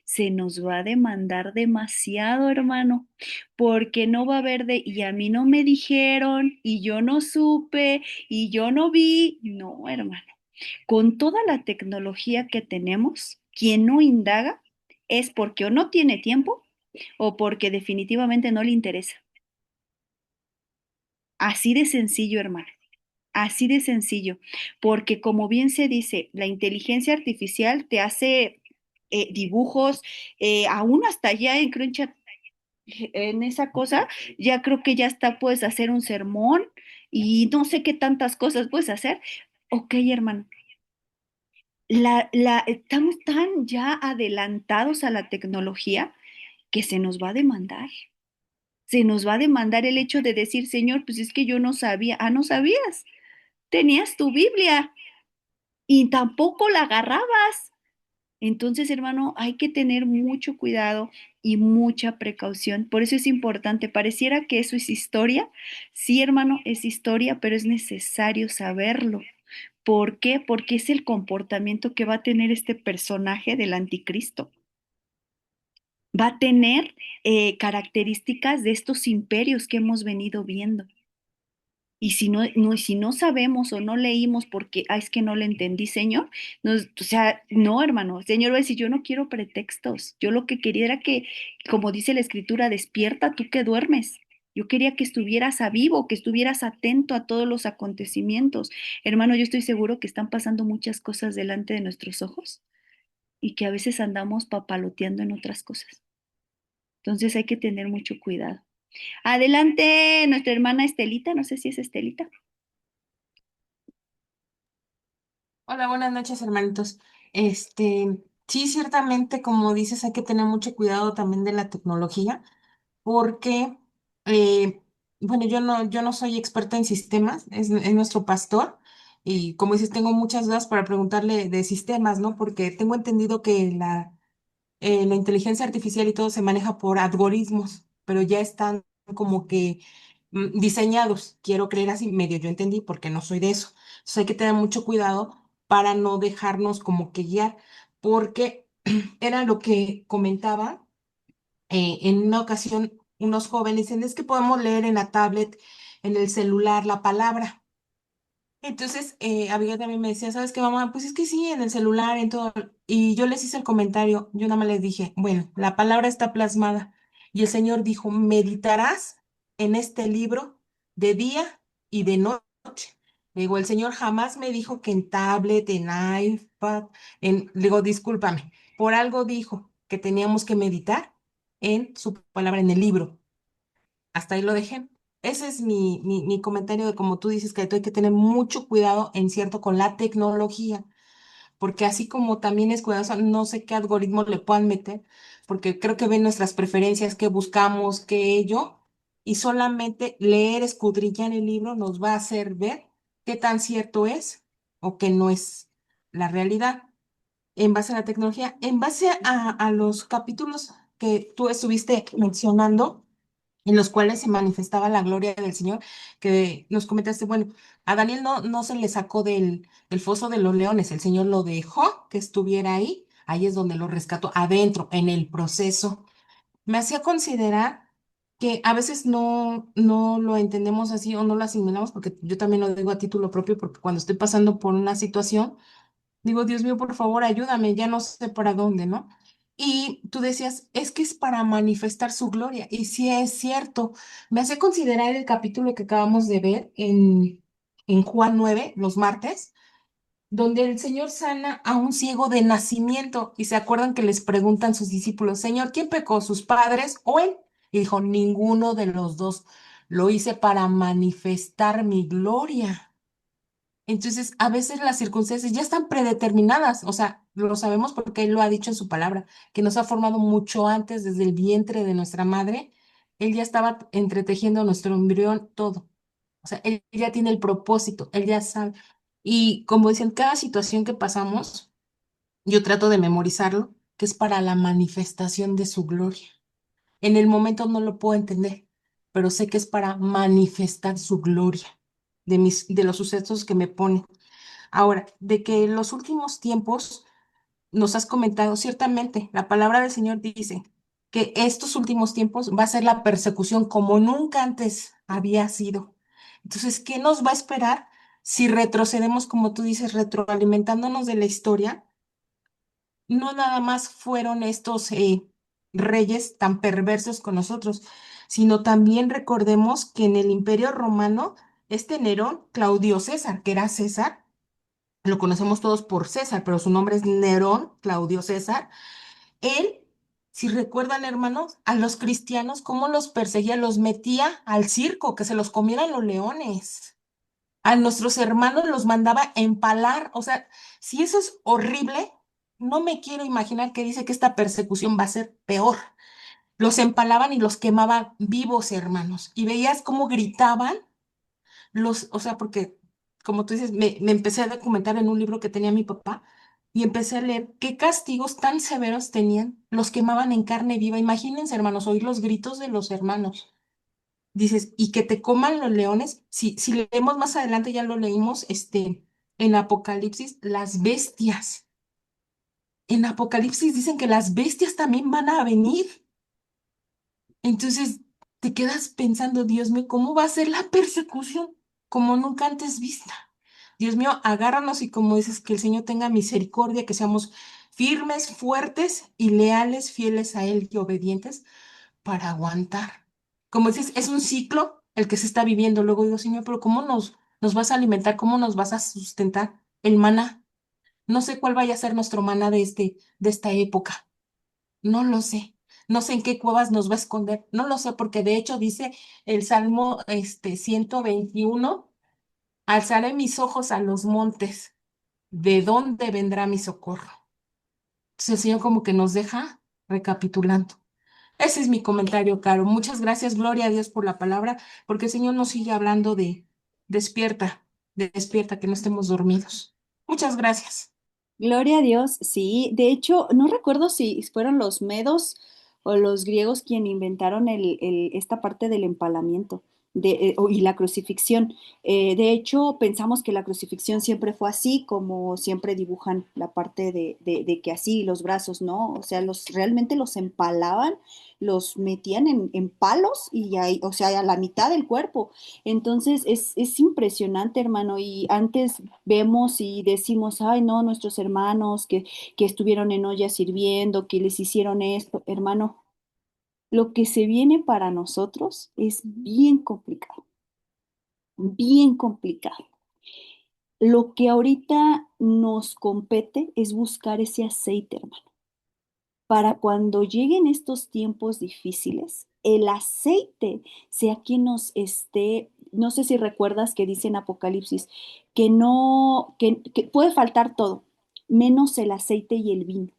se nos va a demandar demasiado, hermano, porque no va a haber de, y a mí no me dijeron, y yo no supe, y yo no vi. No, hermano, con toda la tecnología que tenemos, quien no indaga es porque o no tiene tiempo o porque definitivamente no le interesa. Así de sencillo, hermano. Así de sencillo, porque como bien se dice, la inteligencia artificial te hace dibujos, aún hasta ya en Crunchyroll, en esa cosa, ya creo que ya está, puedes hacer un sermón y no sé qué tantas cosas puedes hacer. Ok, hermano, estamos tan ya adelantados a la tecnología que se nos va a demandar. Se nos va a demandar el hecho de decir, Señor, pues es que yo no sabía. Ah, no sabías. Tenías tu Biblia y tampoco la agarrabas. Entonces, hermano, hay que tener mucho cuidado y mucha precaución. Por eso es importante. Pareciera que eso es historia. Sí, hermano, es historia, pero es necesario saberlo. ¿Por qué? Porque es el comportamiento que va a tener este personaje del anticristo. Va a tener características de estos imperios que hemos venido viendo. Y si no sabemos o no leímos porque, es que no le entendí, Señor, o sea, no, hermano, Señor va a decir, yo no quiero pretextos, yo lo que quería era que, como dice la Escritura, despierta tú que duermes. Yo quería que estuvieras a vivo, que estuvieras atento a todos los acontecimientos. Hermano, yo estoy seguro que están pasando muchas cosas delante de nuestros ojos y que a veces andamos papaloteando en otras cosas. Entonces hay que tener mucho cuidado. Adelante, nuestra hermana Estelita, no sé si es Estelita. Hola, buenas noches, hermanitos. Sí, ciertamente, como dices, hay que tener mucho cuidado también de la tecnología, porque, eh, bueno, yo no soy experta en sistemas, es nuestro pastor, y como dices, tengo muchas dudas para preguntarle de sistemas, ¿no? Porque tengo entendido que la inteligencia artificial y todo se maneja por algoritmos, pero ya están como que diseñados. Quiero creer así, medio yo entendí porque no soy de eso. Entonces hay que tener mucho cuidado para no dejarnos como que guiar, porque era lo que comentaba en una ocasión unos jóvenes, dicen, es que podemos leer en la tablet, en el celular la palabra. Entonces, Abigail también me decía, ¿sabes qué, mamá? Pues es que sí, en el celular, en todo. Y yo les hice el comentario, yo nada más les dije, bueno, la palabra está plasmada. Y el Señor dijo, meditarás en este libro de día y de noche. Le digo, el Señor jamás me dijo que en tablet, en iPad, le digo, discúlpame, por algo dijo que teníamos que meditar en su palabra, en el libro. Hasta ahí lo dejé. Ese es mi comentario de como tú dices, que hay que tener mucho cuidado en cierto con la tecnología, porque así como también es cuidadoso, no sé qué algoritmos le puedan meter, porque creo que ven nuestras preferencias, qué buscamos, qué ello, y solamente leer, escudriñar el libro nos va a hacer ver qué tan cierto es o qué no es la realidad en base a la tecnología, en base a los capítulos que tú estuviste mencionando en los cuales se manifestaba la gloria del Señor, que nos comentaste, bueno, a Daniel no se le sacó del foso de los leones, el Señor lo dejó que estuviera ahí, ahí es donde lo rescató, adentro, en el proceso. Me hacía considerar que a veces no lo entendemos así o no lo asimilamos, porque yo también lo digo a título propio, porque cuando estoy pasando por una situación, digo, Dios mío, por favor, ayúdame, ya no sé para dónde, ¿no? Y tú decías, es que es para manifestar su gloria. Y sí es cierto. Me hace considerar el capítulo que acabamos de ver en Juan 9 los martes, donde el Señor sana a un ciego de nacimiento. Y se acuerdan que les preguntan sus discípulos, Señor, ¿quién pecó, sus padres o él? Y dijo, ninguno de los dos. Lo hice para manifestar mi gloria. Entonces, a veces las circunstancias ya están predeterminadas, o sea, lo sabemos porque Él lo ha dicho en su palabra, que nos ha formado mucho antes, desde el vientre de nuestra madre. Él ya estaba entretejiendo nuestro embrión, todo. O sea, Él ya tiene el propósito, Él ya sabe. Y como dicen, cada situación que pasamos, yo trato de memorizarlo, que es para la manifestación de su gloria. En el momento no lo puedo entender, pero sé que es para manifestar su gloria de los sucesos que me pone. Ahora, de que en los últimos tiempos nos has comentado, ciertamente, la palabra del Señor dice que estos últimos tiempos va a ser la persecución como nunca antes había sido. Entonces, ¿qué nos va a esperar si retrocedemos, como tú dices, retroalimentándonos de la historia? No nada más fueron estos reyes tan perversos con nosotros, sino también recordemos que en el Imperio Romano, este Nerón, Claudio César, que era César, lo conocemos todos por César, pero su nombre es Nerón, Claudio César. Él, si recuerdan, hermanos, a los cristianos, cómo los perseguía, los metía al circo, que se los comieran los leones. A nuestros hermanos los mandaba empalar. O sea, si eso es horrible, no me quiero imaginar que dice que esta persecución va a ser peor. Los empalaban y los quemaban vivos, hermanos. Y veías cómo gritaban o sea, porque, como tú dices, me empecé a documentar en un libro que tenía mi papá y empecé a leer qué castigos tan severos tenían, los quemaban en carne viva. Imagínense, hermanos, oír los gritos de los hermanos. Dices, y que te coman los leones. Si leemos más adelante, ya lo leímos, en Apocalipsis, las bestias. En Apocalipsis dicen que las bestias también van a venir. Entonces te quedas pensando, Dios mío, ¿cómo va a ser la persecución como nunca antes vista? Dios mío, agárranos y como dices, que el Señor tenga misericordia, que seamos firmes, fuertes y leales, fieles a Él y obedientes para aguantar. Como dices, es un ciclo el que se está viviendo. Luego digo, Señor, pero ¿cómo nos vas a alimentar? ¿Cómo nos vas a sustentar? El maná. No sé cuál vaya a ser nuestro maná de esta época. No lo sé. No sé en qué cuevas nos va a esconder. No lo sé, porque de hecho dice el Salmo 121, alzaré mis ojos a los montes. ¿De dónde vendrá mi socorro? Entonces el Señor como que nos deja recapitulando. Ese es mi comentario, Caro. Muchas gracias, gloria a Dios por la palabra, porque el Señor nos sigue hablando de despierta, de despierta, que no estemos dormidos. Muchas gracias. Gloria a Dios, sí. De hecho, no recuerdo si fueron los medos o los griegos quien inventaron esta parte del empalamiento y la crucifixión. De hecho, pensamos que la crucifixión siempre fue así, como siempre dibujan la parte de que así, los brazos, ¿no? O sea, realmente los empalaban, los metían en palos y ahí, o sea, a la mitad del cuerpo. Entonces, es impresionante, hermano, y antes vemos y decimos, ay, no, nuestros hermanos que estuvieron en olla sirviendo, que les hicieron esto, hermano, lo que se viene para nosotros es bien complicado, bien complicado. Lo que ahorita nos compete es buscar ese aceite, hermano, para cuando lleguen estos tiempos difíciles, el aceite sea quien nos esté, no sé si recuerdas que dice en Apocalipsis, que no, que puede faltar todo, menos el aceite y el vino,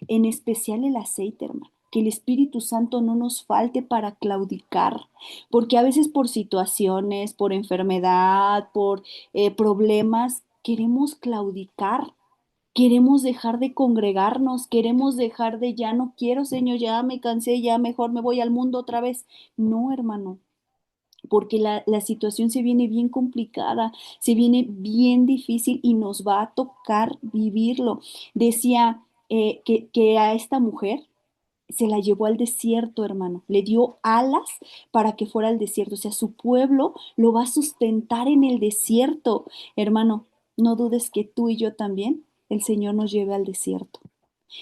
en especial el aceite, hermano. Que el Espíritu Santo no nos falte para claudicar, porque a veces por situaciones, por enfermedad, por problemas, queremos claudicar. Queremos dejar de congregarnos, queremos dejar de ya no quiero, Señor, ya me cansé, ya mejor me voy al mundo otra vez. No, hermano, porque la situación se viene bien complicada, se viene bien difícil y nos va a tocar vivirlo. Decía que a esta mujer se la llevó al desierto, hermano, le dio alas para que fuera al desierto, o sea, su pueblo lo va a sustentar en el desierto. Hermano, no dudes que tú y yo también, el Señor nos lleve al desierto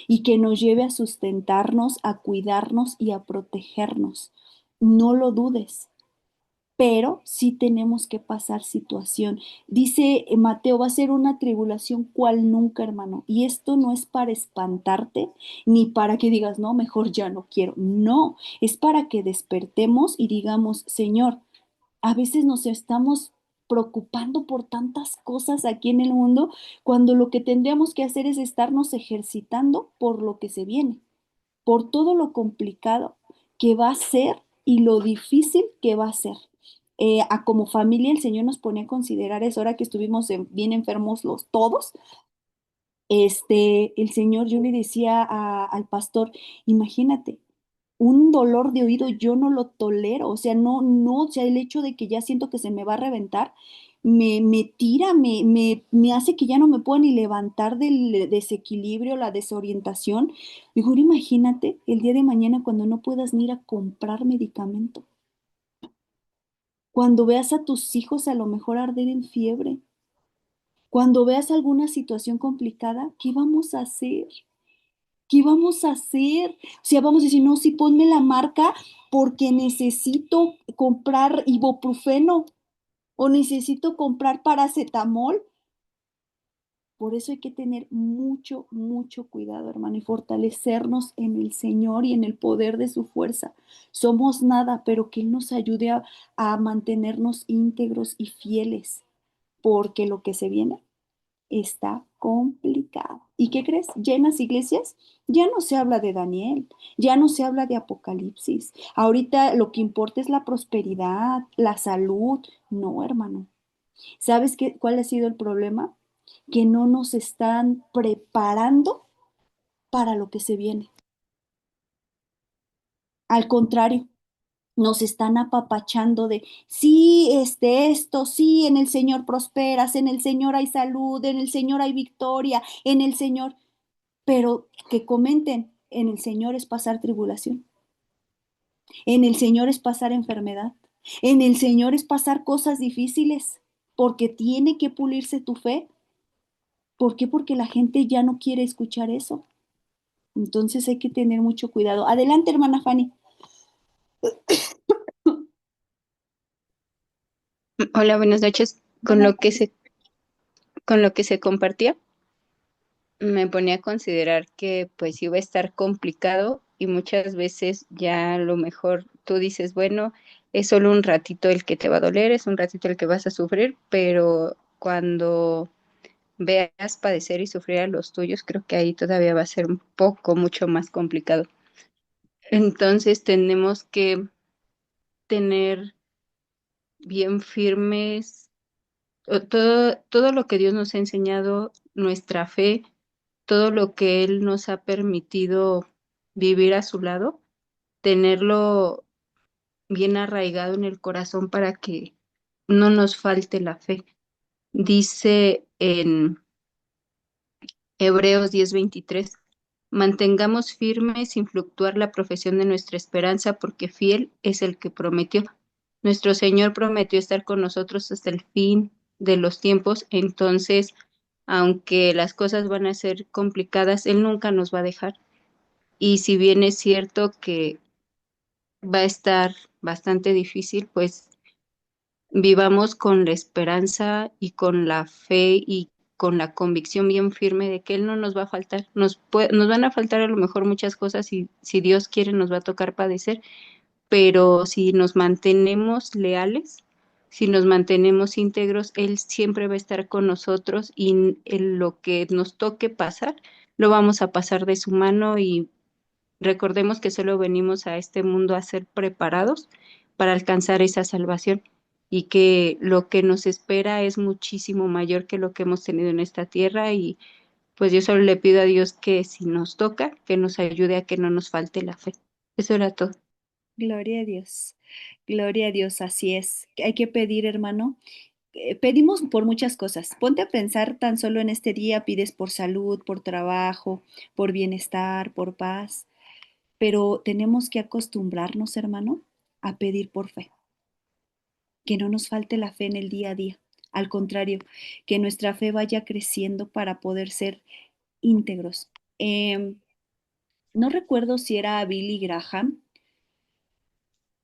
y que nos lleve a sustentarnos, a cuidarnos y a protegernos. No lo dudes, pero sí tenemos que pasar situación. Dice Mateo, va a ser una tribulación cual nunca, hermano. Y esto no es para espantarte, ni para que digas, no, mejor ya no quiero. No, es para que despertemos y digamos, Señor, a veces nos estamos preocupando por tantas cosas aquí en el mundo, cuando lo que tendríamos que hacer es estarnos ejercitando por lo que se viene, por todo lo complicado que va a ser y lo difícil que va a ser. Como familia el Señor nos pone a considerar eso, ahora que estuvimos bien enfermos los todos, el Señor, yo le decía al pastor, imagínate, un dolor de oído yo no lo tolero, o sea, no, o sea, el hecho de que ya siento que se me va a reventar, me tira, me hace que ya no me puedo ni levantar del desequilibrio, la desorientación. Digo, ahora imagínate el día de mañana cuando no puedas ni ir a comprar medicamento, cuando veas a tus hijos a lo mejor arder en fiebre, cuando veas alguna situación complicada, ¿qué vamos a hacer? ¿Qué vamos a hacer? O sea, vamos a decir, no, sí, ponme la marca porque necesito comprar ibuprofeno o necesito comprar paracetamol. Por eso hay que tener mucho, mucho cuidado, hermano, y fortalecernos en el Señor y en el poder de su fuerza. Somos nada, pero que Él nos ayude a mantenernos íntegros y fieles, porque lo que se viene está complicado. ¿Y qué crees? Llenas iglesias, ya no se habla de Daniel, ya no se habla de Apocalipsis. Ahorita lo que importa es la prosperidad, la salud. No, hermano. ¿Sabes qué, cuál ha sido el problema? Que no nos están preparando para lo que se viene. Al contrario, nos están apapachando de, sí, esto, sí, en el Señor prosperas, en el Señor hay salud, en el Señor hay victoria, en el Señor, pero que comenten, en el Señor es pasar tribulación, en el Señor es pasar enfermedad, en el Señor es pasar cosas difíciles, porque tiene que pulirse tu fe. ¿Por qué? Porque la gente ya no quiere escuchar eso. Entonces hay que tener mucho cuidado. Adelante, hermana Fanny. Hola, buenas noches. Buenas noches. Con lo que se compartía, me ponía a considerar que pues iba a estar complicado y muchas veces ya a lo mejor tú dices, bueno, es solo un ratito el que te va a doler, es un ratito el que vas a sufrir, pero cuando veas padecer y sufrir a los tuyos, creo que ahí todavía va a ser un poco, mucho más complicado. Entonces tenemos que tener bien firmes todo lo que Dios nos ha enseñado, nuestra fe, todo lo que Él nos ha permitido vivir a su lado, tenerlo bien arraigado en el corazón para que no nos falte la fe. Dice en Hebreos 10:23, mantengamos firme sin fluctuar la profesión de nuestra esperanza, porque fiel es el que prometió. Nuestro Señor prometió estar con nosotros hasta el fin de los tiempos, entonces, aunque las cosas van a ser complicadas, Él nunca nos va a dejar. Y si bien es cierto que va a estar bastante difícil, pues vivamos con la esperanza y con la fe y con la convicción bien firme de que Él no nos va a faltar. Nos van a faltar a lo mejor muchas cosas y si Dios quiere nos va a tocar padecer, pero si nos mantenemos leales, si nos mantenemos íntegros, Él siempre va a estar con nosotros y en lo que nos toque pasar, lo vamos a pasar de su mano y recordemos que solo venimos a este mundo a ser preparados para alcanzar esa salvación y que lo que nos espera es muchísimo mayor que lo que hemos tenido en esta tierra y pues yo solo le pido a Dios que si nos toca, que nos ayude a que no nos falte la fe. Eso era todo. Gloria a Dios. Gloria a Dios, así es. Hay que pedir, hermano. Pedimos por muchas cosas. Ponte a pensar tan solo en este día, pides por salud, por trabajo, por bienestar, por paz, pero tenemos que acostumbrarnos, hermano, a pedir por fe, que no nos falte la fe en el día a día. Al contrario, que nuestra fe vaya creciendo para poder ser íntegros. No recuerdo si era Billy Graham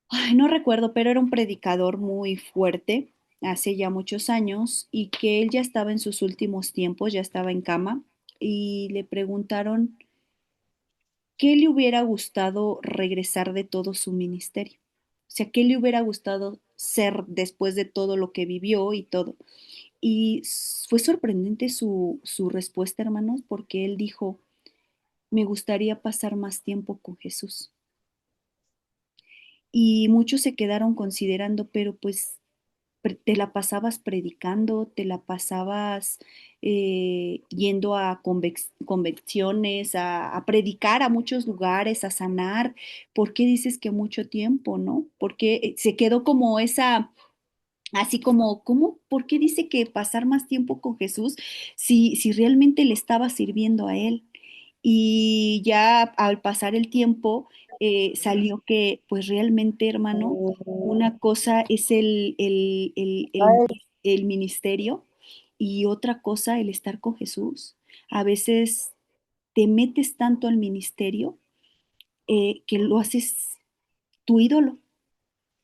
Ay, no recuerdo, pero era un predicador muy fuerte hace ya muchos años y que él ya estaba en sus últimos tiempos, ya estaba en cama y le preguntaron qué le hubiera gustado regresar de todo su ministerio. O sea, qué le hubiera gustado ser después de todo lo que vivió y todo. Y fue sorprendente su respuesta, hermanos, porque él dijo, me gustaría pasar más tiempo con Jesús. Y muchos se quedaron considerando, pero pues te la pasabas predicando, te la pasabas yendo a convenciones, a predicar a muchos lugares, a sanar. ¿Por qué dices que mucho tiempo, no? Porque se quedó como esa, así como, ¿cómo? ¿Por qué dice que pasar más tiempo con Jesús si realmente le estaba sirviendo a él? Y ya al pasar el tiempo salió que, pues realmente, hermano, una cosa es el ministerio y otra cosa el estar con Jesús. A veces te metes tanto al ministerio que lo haces tu ídolo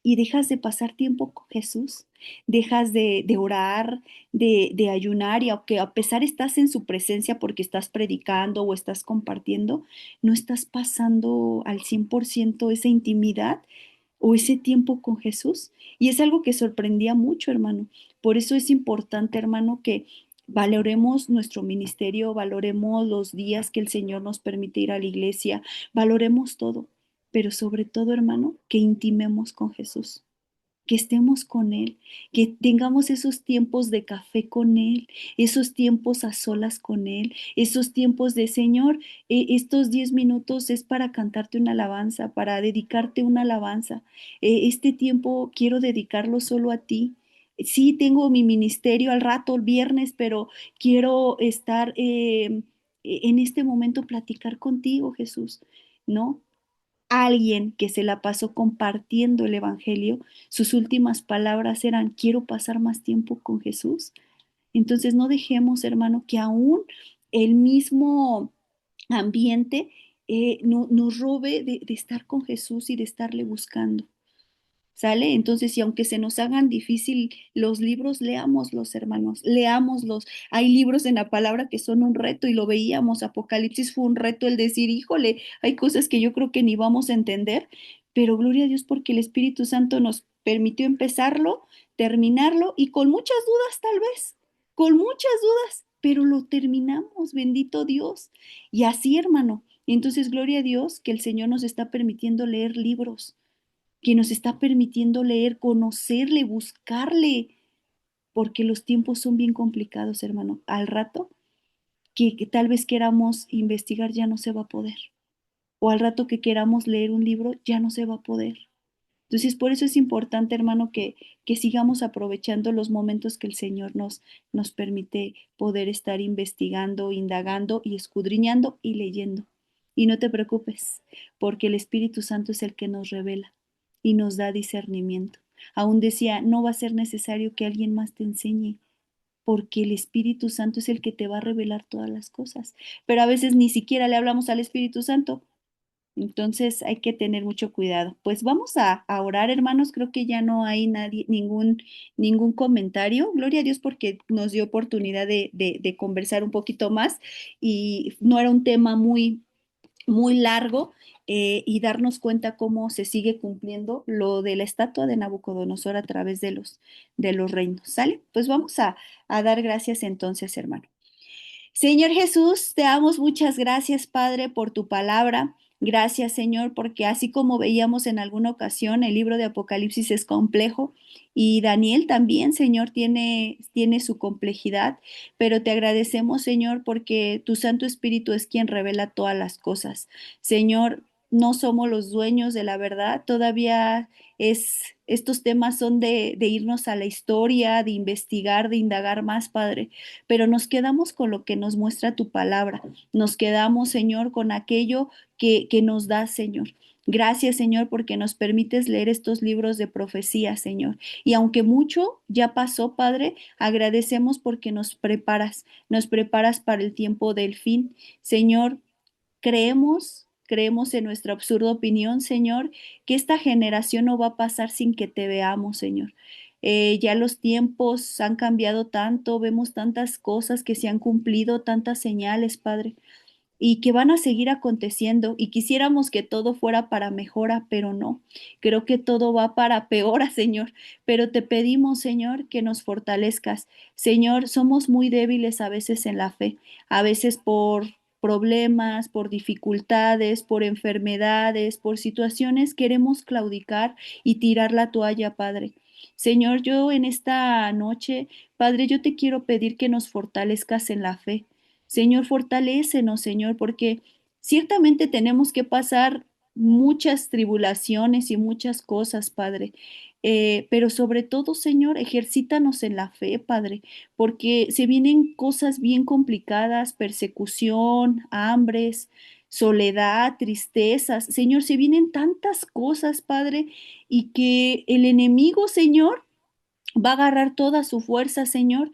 y dejas de pasar tiempo con Jesús, dejas de orar, de ayunar y aunque a pesar estás en su presencia porque estás predicando o estás compartiendo, no estás pasando al 100% esa intimidad o ese tiempo con Jesús. Y es algo que sorprendía mucho, hermano. Por eso es importante, hermano, que valoremos nuestro ministerio, valoremos los días que el Señor nos permite ir a la iglesia, valoremos todo, pero sobre todo, hermano, que intimemos con Jesús, que estemos con Él, que tengamos esos tiempos de café con Él, esos tiempos a solas con Él, esos tiempos de Señor, estos 10 minutos es para cantarte una alabanza, para dedicarte una alabanza. Este tiempo quiero dedicarlo solo a ti. Sí, tengo mi ministerio al rato, el viernes, pero quiero estar en este momento, platicar contigo, Jesús, ¿no? Alguien que se la pasó compartiendo el Evangelio, sus últimas palabras eran, quiero pasar más tiempo con Jesús. Entonces no dejemos, hermano, que aún el mismo ambiente nos robe de estar con Jesús y de estarle buscando. ¿Sale? Entonces, y aunque se nos hagan difícil los libros, leámoslos, hermanos, leámoslos. Hay libros en la palabra que son un reto y lo veíamos. Apocalipsis fue un reto el decir, híjole, hay cosas que yo creo que ni vamos a entender, pero gloria a Dios porque el Espíritu Santo nos permitió empezarlo, terminarlo y con muchas dudas tal vez, con muchas dudas, pero lo terminamos, bendito Dios. Y así, hermano. Entonces, gloria a Dios que el Señor nos está permitiendo leer libros que nos está permitiendo leer, conocerle, buscarle, porque los tiempos son bien complicados, hermano. Al rato que tal vez queramos investigar ya no se va a poder. O al rato que queramos leer un libro ya no se va a poder. Entonces, por eso es importante, hermano, que sigamos aprovechando los momentos que el Señor nos permite poder estar investigando, indagando y escudriñando y leyendo. Y no te preocupes, porque el Espíritu Santo es el que nos revela y nos da discernimiento. Aún decía, no va a ser necesario que alguien más te enseñe, porque el Espíritu Santo es el que te va a revelar todas las cosas. Pero a veces ni siquiera le hablamos al Espíritu Santo, entonces hay que tener mucho cuidado. Pues vamos a orar, hermanos. Creo que ya no hay nadie, ningún comentario. Gloria a Dios porque nos dio oportunidad de conversar un poquito más y no era un tema muy largo y darnos cuenta cómo se sigue cumpliendo lo de la estatua de Nabucodonosor a través de los reinos. ¿Sale? Pues vamos a dar gracias entonces, hermano. Señor Jesús, te damos muchas gracias, Padre, por tu palabra. Gracias, Señor, porque así como veíamos en alguna ocasión, el libro de Apocalipsis es complejo y Daniel también, Señor, tiene su complejidad, pero te agradecemos, Señor, porque tu Santo Espíritu es quien revela todas las cosas. Señor, no somos los dueños de la verdad, todavía estos temas son de irnos a la historia, de investigar, de indagar más, Padre, pero nos quedamos con lo que nos muestra tu palabra. Nos quedamos, Señor, con aquello que nos das, Señor. Gracias, Señor, porque nos permites leer estos libros de profecía, Señor. Y aunque mucho ya pasó, Padre, agradecemos porque nos preparas para el tiempo del fin. Señor, creemos en nuestra absurda opinión, Señor, que esta generación no va a pasar sin que te veamos, Señor. Ya los tiempos han cambiado tanto, vemos tantas cosas que se han cumplido, tantas señales, Padre, y que van a seguir aconteciendo y quisiéramos que todo fuera para mejora, pero no. Creo que todo va para peora, Señor, pero te pedimos, Señor, que nos fortalezcas. Señor, somos muy débiles a veces en la fe, a veces por problemas, por dificultades, por enfermedades, por situaciones queremos claudicar y tirar la toalla, Padre. Señor, yo en esta noche, Padre, yo te quiero pedir que nos fortalezcas en la fe. Señor, fortalécenos, Señor, porque ciertamente tenemos que pasar muchas tribulaciones y muchas cosas, Padre. Pero sobre todo, Señor, ejercítanos en la fe, Padre, porque se vienen cosas bien complicadas, persecución, hambres, soledad, tristezas. Señor, se vienen tantas cosas, Padre, y que el enemigo, Señor, va a agarrar toda su fuerza, Señor,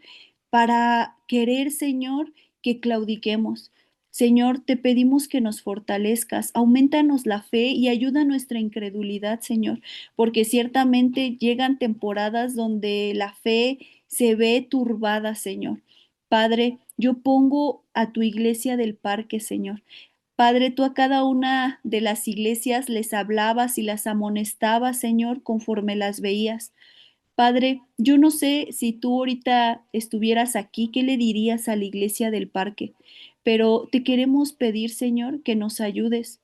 para querer, Señor, que claudiquemos. Señor, te pedimos que nos fortalezcas, aumentanos la fe y ayuda a nuestra incredulidad, Señor, porque ciertamente llegan temporadas donde la fe se ve turbada, Señor. Padre, yo pongo a tu iglesia del parque, Señor. Padre, tú a cada una de las iglesias les hablabas y las amonestabas, Señor, conforme las veías. Padre, yo no sé si tú ahorita estuvieras aquí, ¿qué le dirías a la iglesia del parque? Pero te queremos pedir, Señor, que nos ayudes,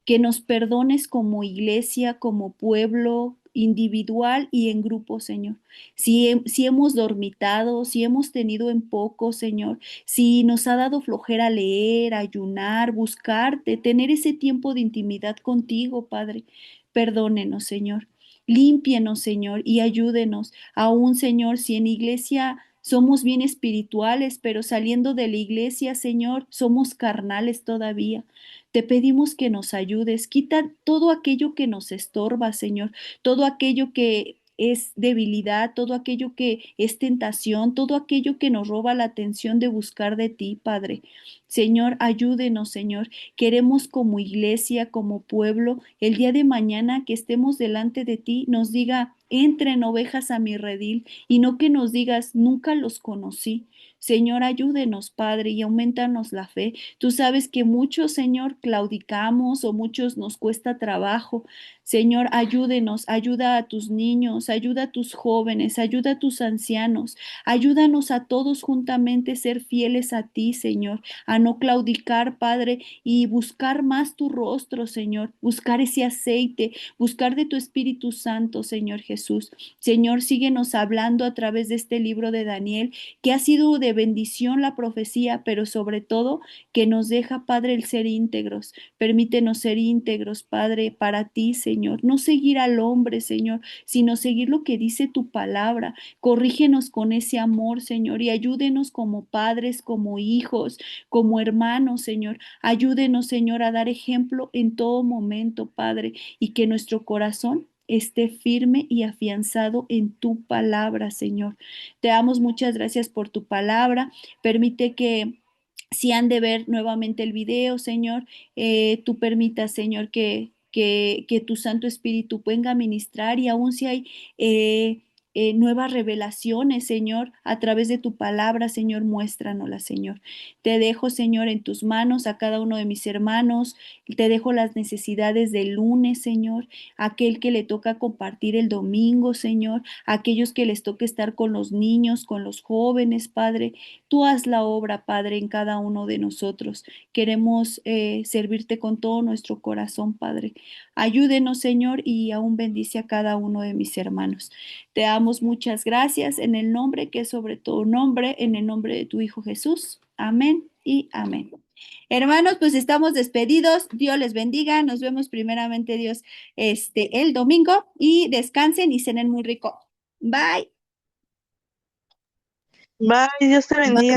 que nos perdones como iglesia, como pueblo, individual y en grupo, Señor. Si hemos dormitado, si hemos tenido en poco, Señor, si nos ha dado flojera leer, ayunar, buscarte, tener ese tiempo de intimidad contigo, Padre, perdónenos, Señor. Límpienos, Señor, y ayúdenos. Aún, Señor, si en iglesia somos bien espirituales, pero saliendo de la iglesia, Señor, somos carnales todavía. Te pedimos que nos ayudes. Quita todo aquello que nos estorba, Señor, todo aquello que es debilidad, todo aquello que es tentación, todo aquello que nos roba la atención de buscar de ti, Padre. Señor, ayúdenos, Señor. Queremos como iglesia, como pueblo, el día de mañana que estemos delante de ti, nos diga, entren ovejas a mi redil, y no que nos digas, nunca los conocí. Señor, ayúdenos, Padre, y aumentanos la fe. Tú sabes que muchos, Señor, claudicamos o muchos nos cuesta trabajo. Señor, ayúdenos, ayuda a tus niños, ayuda a tus jóvenes, ayuda a tus ancianos, ayúdanos a todos juntamente ser fieles a ti, Señor, a no claudicar, Padre, y buscar más tu rostro, Señor, buscar ese aceite, buscar de tu Espíritu Santo, Señor Jesús. Señor, síguenos hablando a través de este libro de Daniel, que ha sido de bendición la profecía, pero sobre todo que nos deja, Padre, el ser íntegros. Permítenos ser íntegros, Padre, para ti, Señor. No seguir al hombre, Señor, sino seguir lo que dice tu palabra. Corrígenos con ese amor, Señor, y ayúdenos como padres, como hijos, como hermanos, Señor. Ayúdenos, Señor, a dar ejemplo en todo momento, Padre, y que nuestro corazón esté firme y afianzado en tu palabra, Señor. Te damos muchas gracias por tu palabra. Permite que si han de ver nuevamente el video, Señor, tú permitas, Señor, que tu Santo Espíritu venga a ministrar y aún si hay nuevas revelaciones, Señor, a través de tu palabra, Señor, muéstranoslas, Señor. Te dejo, Señor, en tus manos a cada uno de mis hermanos. Te dejo las necesidades del lunes, Señor, aquel que le toca compartir el domingo, Señor, aquellos que les toca estar con los niños, con los jóvenes, Padre. Tú haz la obra, Padre, en cada uno de nosotros. Queremos servirte con todo nuestro corazón, Padre. Ayúdenos, Señor, y aún bendice a cada uno de mis hermanos. Te damos muchas gracias en el nombre que es sobre todo nombre, en el nombre de tu Hijo Jesús. Amén y amén. Hermanos, pues estamos despedidos. Dios les bendiga. Nos vemos primeramente, Dios, el domingo y descansen y cenen muy rico. Bye. Bye, Dios te bendiga.